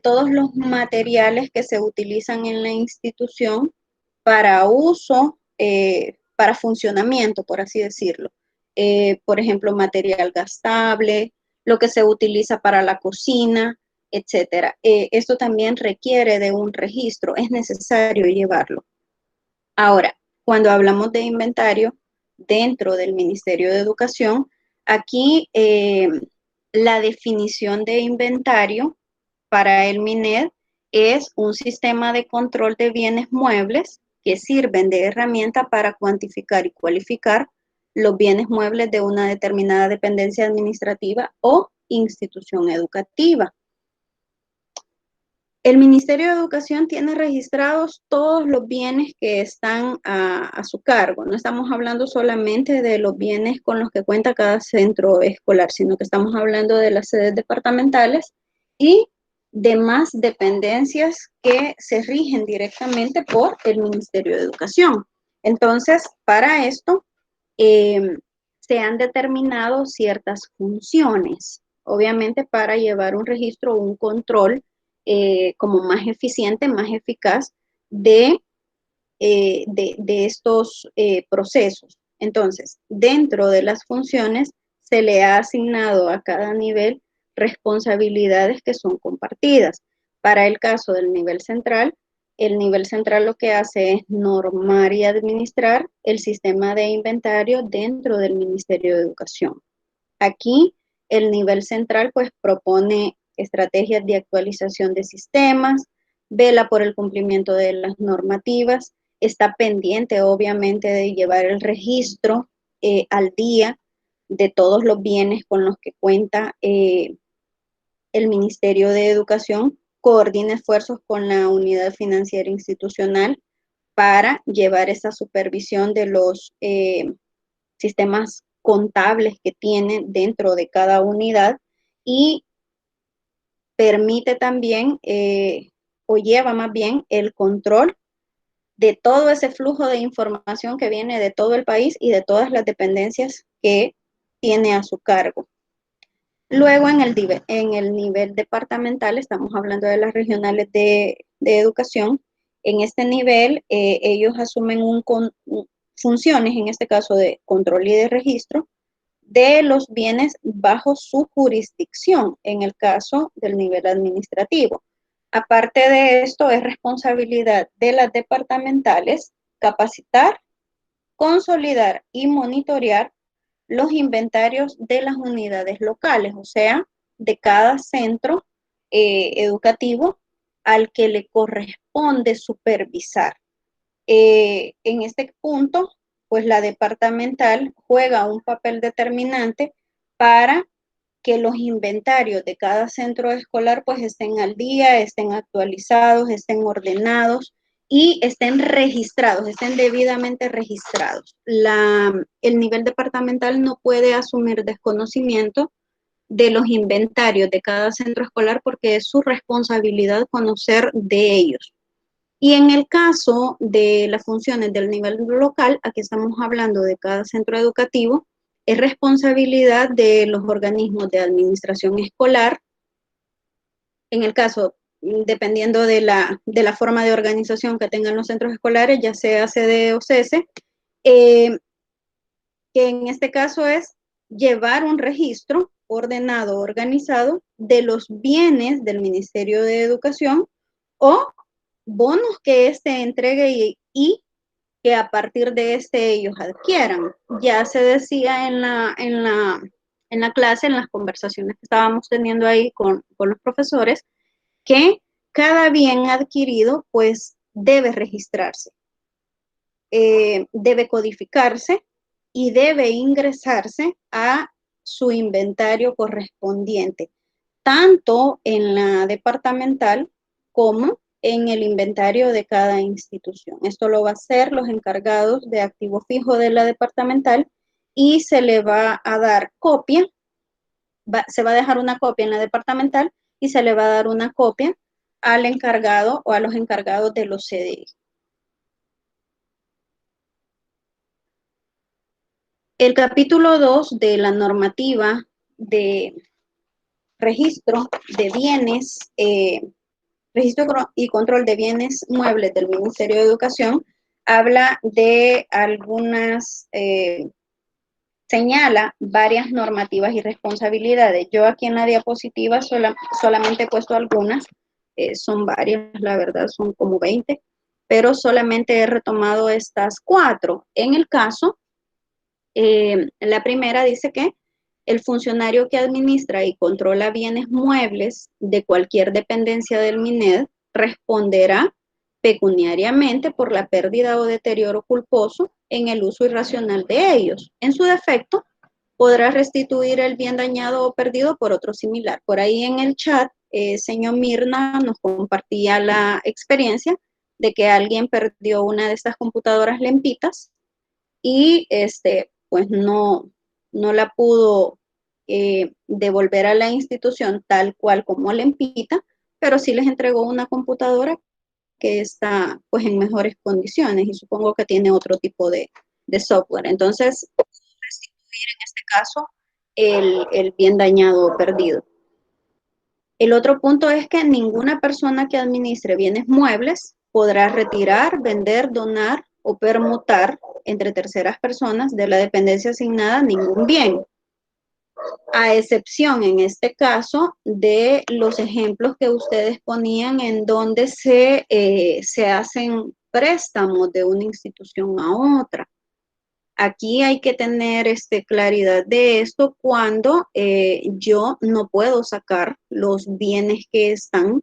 todos los materiales que se utilizan en la institución para uso, para funcionamiento, por así decirlo. Por ejemplo, material gastable, lo que se utiliza para la cocina, etcétera. Esto también requiere de un registro, es necesario llevarlo. Ahora, cuando hablamos de inventario dentro del Ministerio de Educación, aquí la definición de inventario para el MINED es un sistema de control de bienes muebles que sirven de herramienta para cuantificar y cualificar los bienes muebles de una determinada dependencia administrativa o institución educativa. El Ministerio de Educación tiene registrados todos los bienes que están a su cargo. No estamos hablando solamente de los bienes con los que cuenta cada centro escolar, sino que estamos hablando de las sedes departamentales y demás dependencias que se rigen directamente por el Ministerio de Educación. Entonces, para esto se han determinado ciertas funciones, obviamente para llevar un registro o un control como más eficiente, más eficaz de estos procesos. Entonces, dentro de las funciones se le ha asignado a cada nivel responsabilidades que son compartidas. Para el caso del nivel central, el nivel central lo que hace es normar y administrar el sistema de inventario dentro del Ministerio de Educación. Aquí, el nivel central pues propone estrategias de actualización de sistemas, vela por el cumplimiento de las normativas, está pendiente obviamente de llevar el registro al día de todos los bienes con los que cuenta el Ministerio de Educación, coordina esfuerzos con la unidad financiera institucional para llevar esa supervisión de los sistemas contables que tiene dentro de cada unidad y permite también o lleva más bien el control de todo ese flujo de información que viene de todo el país y de todas las dependencias que tiene a su cargo. Luego en el nivel departamental, estamos hablando de las regionales de educación, en este nivel ellos asumen funciones, en este caso de control y de registro, de los bienes bajo su jurisdicción, en el caso del nivel administrativo. Aparte de esto, es responsabilidad de las departamentales capacitar, consolidar y monitorear los inventarios de las unidades locales, o sea, de cada centro educativo al que le corresponde supervisar. En este punto, pues la departamental juega un papel determinante para que los inventarios de cada centro escolar pues estén al día, estén actualizados, estén ordenados y estén registrados, estén debidamente registrados. El nivel departamental no puede asumir desconocimiento de los inventarios de cada centro escolar porque es su responsabilidad conocer de ellos. Y en el caso de las funciones del nivel local, aquí estamos hablando de cada centro educativo, es responsabilidad de los organismos de administración escolar. En el caso, dependiendo de la forma de organización que tengan los centros escolares, ya sea CDE o CESE, que en este caso es llevar un registro ordenado, organizado de los bienes del Ministerio de Educación o bonos que éste entregue y que a partir de este ellos adquieran. Ya se decía en la clase, en las conversaciones que estábamos teniendo ahí con los profesores, que cada bien adquirido pues debe registrarse, debe codificarse y debe ingresarse a su inventario correspondiente, tanto en la departamental como en el inventario de cada institución. Esto lo va a hacer los encargados de activo fijo de la departamental y se le va a dar copia, se va a dejar una copia en la departamental y se le va a dar una copia al encargado o a los encargados de los CDI. El capítulo 2 de la normativa de registro de bienes, registro y control de bienes muebles del Ministerio de Educación, habla de algunas, señala varias normativas y responsabilidades. Yo aquí en la diapositiva solamente he puesto algunas, son varias, la verdad, son como 20, pero solamente he retomado estas 4. En el caso, la primera dice que el funcionario que administra y controla bienes muebles de cualquier dependencia del MINED responderá pecuniariamente por la pérdida o deterioro culposo en el uso irracional de ellos. En su defecto, podrá restituir el bien dañado o perdido por otro similar. Por ahí en el chat, señor Mirna nos compartía la experiencia de que alguien perdió una de estas computadoras lempitas y pues no la pudo devolver a la institución tal cual como lempita, pero sí les entregó una computadora que está pues en mejores condiciones y supongo que tiene otro tipo de software. Entonces, restituir en este caso el bien dañado o perdido. El otro punto es que ninguna persona que administre bienes muebles podrá retirar, vender, donar o permutar entre terceras personas de la dependencia asignada ningún bien, a excepción en este caso de los ejemplos que ustedes ponían en donde se hacen préstamos de una institución a otra. Aquí hay que tener claridad de esto cuando yo no puedo sacar los bienes que están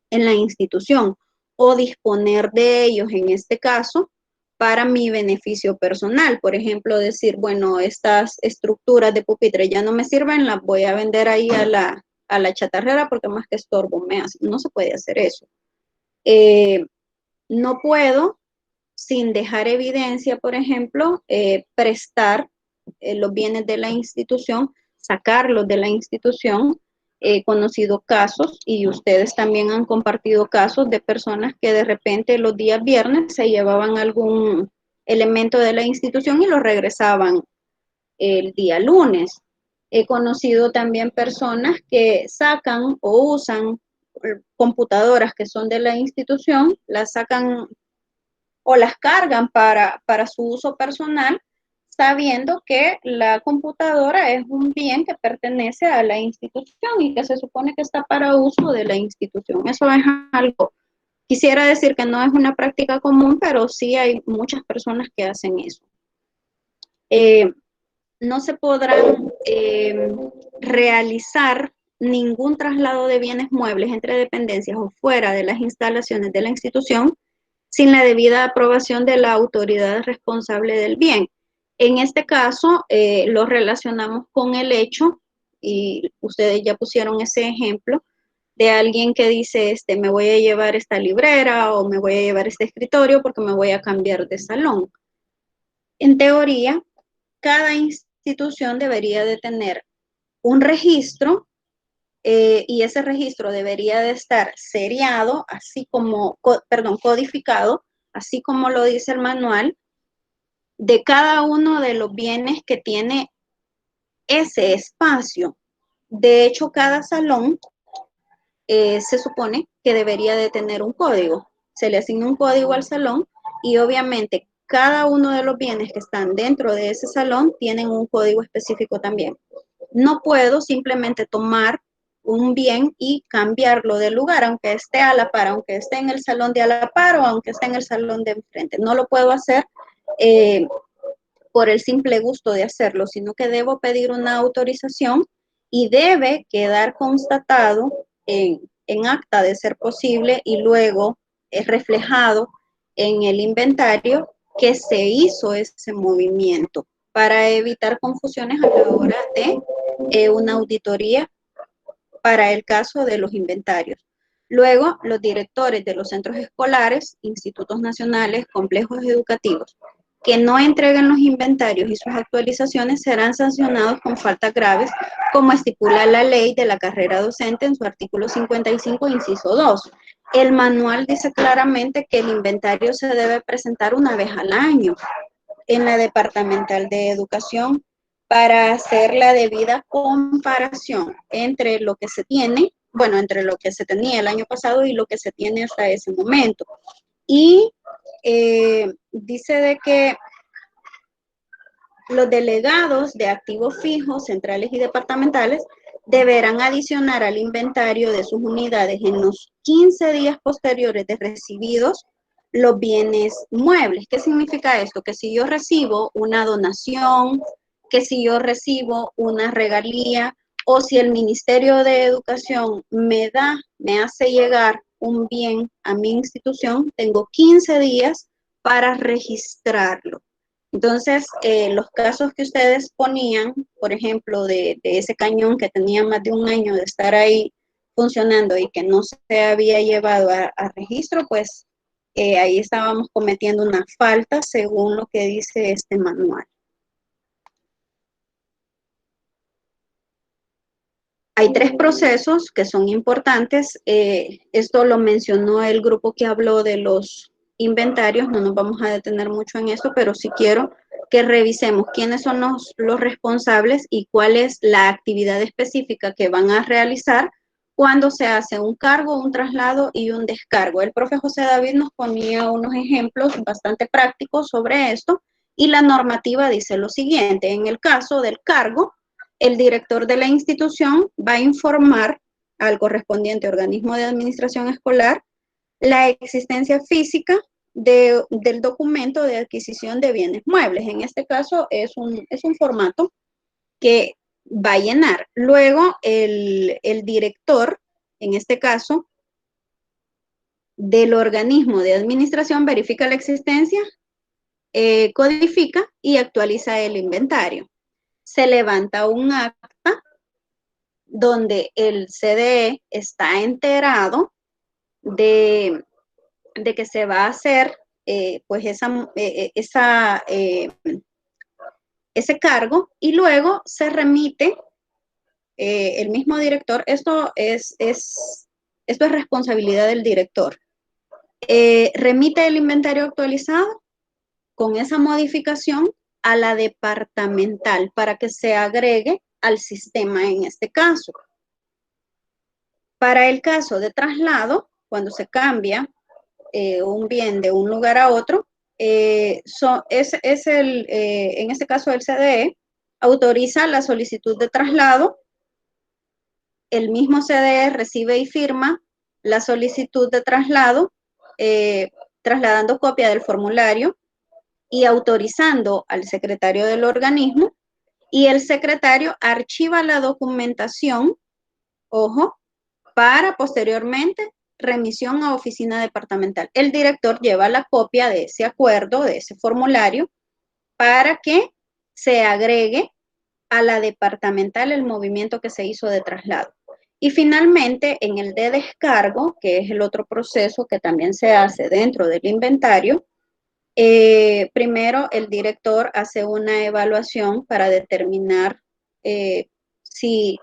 en la institución o disponer de ellos en este caso para mi beneficio personal. Por ejemplo, decir, bueno, estas estructuras de pupitre ya no me sirven, las voy a vender ahí a la chatarrera porque más que estorbo me hace. No se puede hacer eso. No puedo, sin dejar evidencia, por ejemplo, prestar los bienes de la institución, sacarlos de la institución. He conocido casos y ustedes también han compartido casos de personas que de repente los días viernes se llevaban algún elemento de la institución y lo regresaban el día lunes. He conocido también personas que sacan o usan computadoras que son de la institución, las sacan o las cargan para su uso personal, sabiendo que la computadora es un bien que pertenece a la institución y que se supone que está para uso de la institución. Eso es algo, quisiera decir que no es una práctica común, pero sí hay muchas personas que hacen eso. No se podrán realizar ningún traslado de bienes muebles entre dependencias o fuera de las instalaciones de la institución sin la debida aprobación de la autoridad responsable del bien. En este caso, lo relacionamos con el hecho, y ustedes ya pusieron ese ejemplo, de alguien que dice, me voy a llevar esta librera o me voy a llevar este escritorio porque me voy a cambiar de salón. En teoría, cada institución debería de tener un registro y ese registro debería de estar seriado, así como, codificado, así como lo dice el manual, de cada uno de los bienes que tiene ese espacio. De hecho, cada salón se supone que debería de tener un código. Se le asigna un código al salón y obviamente cada uno de los bienes que están dentro de ese salón tienen un código específico también. No puedo simplemente tomar un bien y cambiarlo de lugar, aunque esté a la par, aunque esté en el salón de a la par o aunque esté en el salón de enfrente. No lo puedo hacer por el simple gusto de hacerlo, sino que debo pedir una autorización y debe quedar constatado en acta de ser posible y luego es reflejado en el inventario que se hizo ese movimiento para evitar confusiones a la hora de una auditoría para el caso de los inventarios. Luego, los directores de los centros escolares, institutos nacionales, complejos educativos, que no entreguen los inventarios y sus actualizaciones serán sancionados con faltas graves, como estipula la ley de la carrera docente en su artículo 55, inciso 2. El manual dice claramente que el inventario se debe presentar una vez al año en la departamental de educación para hacer la debida comparación entre lo que se tiene, bueno, entre lo que se tenía el año pasado y lo que se tiene hasta ese momento. Y dice de que los delegados de activos fijos, centrales y departamentales deberán adicionar al inventario de sus unidades en los 15 días posteriores de recibidos los bienes muebles. ¿Qué significa esto? Que si yo recibo una donación, que si yo recibo una regalía, o si el Ministerio de Educación me hace llegar un bien a mi institución, tengo 15 días para registrarlo. Entonces, los casos que ustedes ponían, por ejemplo, de ese cañón que tenía más de un año de estar ahí funcionando y que no se había llevado a registro, pues ahí estábamos cometiendo una falta según lo que dice este manual. Hay 3 procesos que son importantes. Esto lo mencionó el grupo que habló de los inventarios. No nos vamos a detener mucho en eso, pero sí quiero que revisemos quiénes son los responsables y cuál es la actividad específica que van a realizar cuando se hace un cargo, un traslado y un descargo. El profe José David nos ponía unos ejemplos bastante prácticos sobre esto y la normativa dice lo siguiente: en el caso del cargo, el director de la institución va a informar al correspondiente organismo de administración escolar la existencia física del documento de adquisición de bienes muebles. En este caso es un formato que va a llenar. Luego el director, en este caso, del organismo de administración verifica la existencia, codifica y actualiza el inventario. Se levanta un acta donde el CDE está enterado de que se va a hacer pues ese cargo y luego se remite el mismo director. Esto es responsabilidad del director. Remite el inventario actualizado con esa modificación a la departamental para que se agregue al sistema en este caso. Para el caso de traslado, cuando se cambia un bien de un lugar a otro, en este caso el CDE autoriza la solicitud de traslado, el mismo CDE recibe y firma la solicitud de traslado, trasladando copia del formulario y autorizando al secretario del organismo, y el secretario archiva la documentación, ojo, para posteriormente remisión a oficina departamental. El director lleva la copia de ese acuerdo, de ese formulario, para que se agregue a la departamental el movimiento que se hizo de traslado. Y finalmente, en el de descargo, que es el otro proceso que también se hace dentro del inventario, primero el director hace una evaluación para determinar si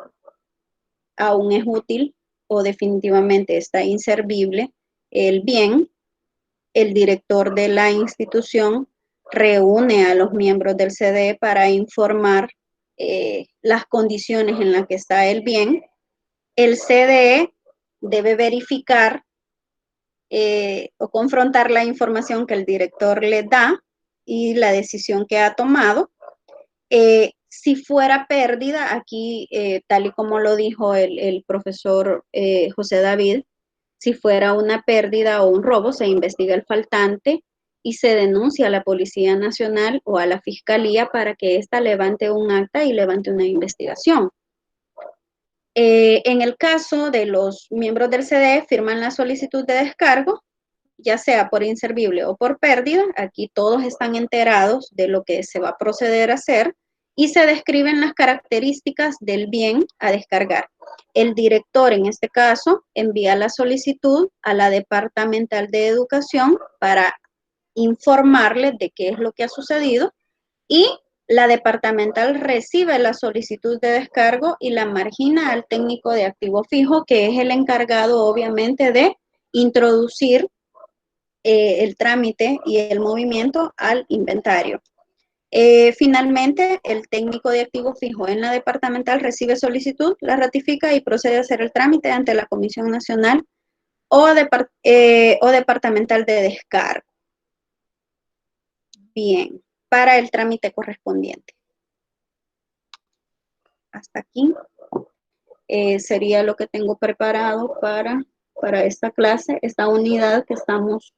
aún es útil o definitivamente está inservible el bien. El director de la institución reúne a los miembros del CDE para informar las condiciones en las que está el bien. El CDE debe verificar o confrontar la información que el director le da y la decisión que ha tomado. Si fuera pérdida, aquí, tal y como lo dijo el profesor José David, si fuera una pérdida o un robo, se investiga el faltante y se denuncia a la Policía Nacional o a la Fiscalía para que ésta levante un acta y levante una investigación. En el caso de los miembros del CDE, firman la solicitud de descargo, ya sea por inservible o por pérdida. Aquí todos están enterados de lo que se va a proceder a hacer y se describen las características del bien a descargar. El director, en este caso, envía la solicitud a la Departamental de Educación para informarles de qué es lo que ha sucedido, y la departamental recibe la solicitud de descargo y la margina al técnico de activo fijo, que es el encargado, obviamente, de introducir el trámite y el movimiento al inventario. Finalmente, el técnico de activo fijo en la departamental recibe solicitud, la ratifica y procede a hacer el trámite ante la Comisión Nacional o departamental de descargo. Bien, para el trámite correspondiente. Hasta aquí sería lo que tengo preparado para esta clase. Esta unidad que estamos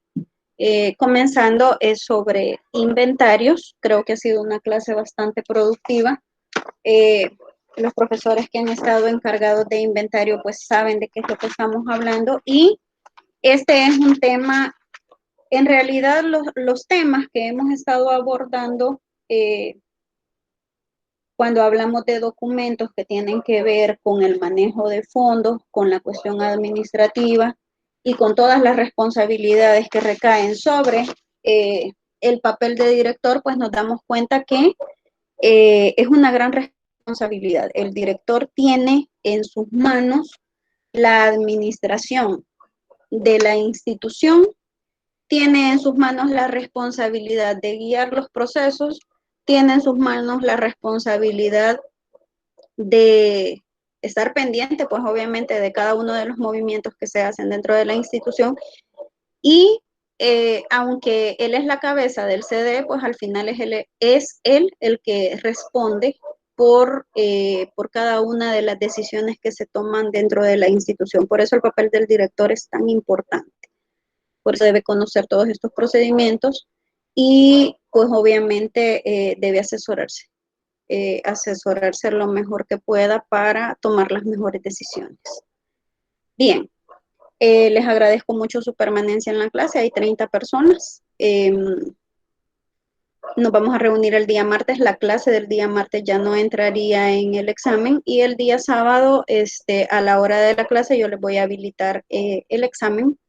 comenzando es sobre inventarios. Creo que ha sido una clase bastante productiva. Los profesores que han estado encargados de inventario pues saben de qué es lo que estamos hablando, y este es un tema, en realidad los temas que hemos estado abordando cuando hablamos de documentos que tienen que ver con el manejo de fondos, con la cuestión administrativa y con todas las responsabilidades que recaen sobre el papel de director, pues nos damos cuenta que es una gran responsabilidad. El director tiene en sus manos la administración de la institución, tiene en sus manos la responsabilidad de guiar los procesos, tiene en sus manos la responsabilidad de estar pendiente, pues obviamente, de cada uno de los movimientos que se hacen dentro de la institución, y aunque él es la cabeza del CDE, pues al final es él el que responde por cada una de las decisiones que se toman dentro de la institución. Por eso el papel del director es tan importante. Por eso debe conocer todos estos procedimientos y pues obviamente debe asesorarse lo mejor que pueda para tomar las mejores decisiones. Bien, les agradezco mucho su permanencia en la clase. Hay 30 personas. Nos vamos a reunir el día martes. La clase del día martes ya no entraría en el examen, y el día sábado, a la hora de la clase, yo les voy a habilitar el examen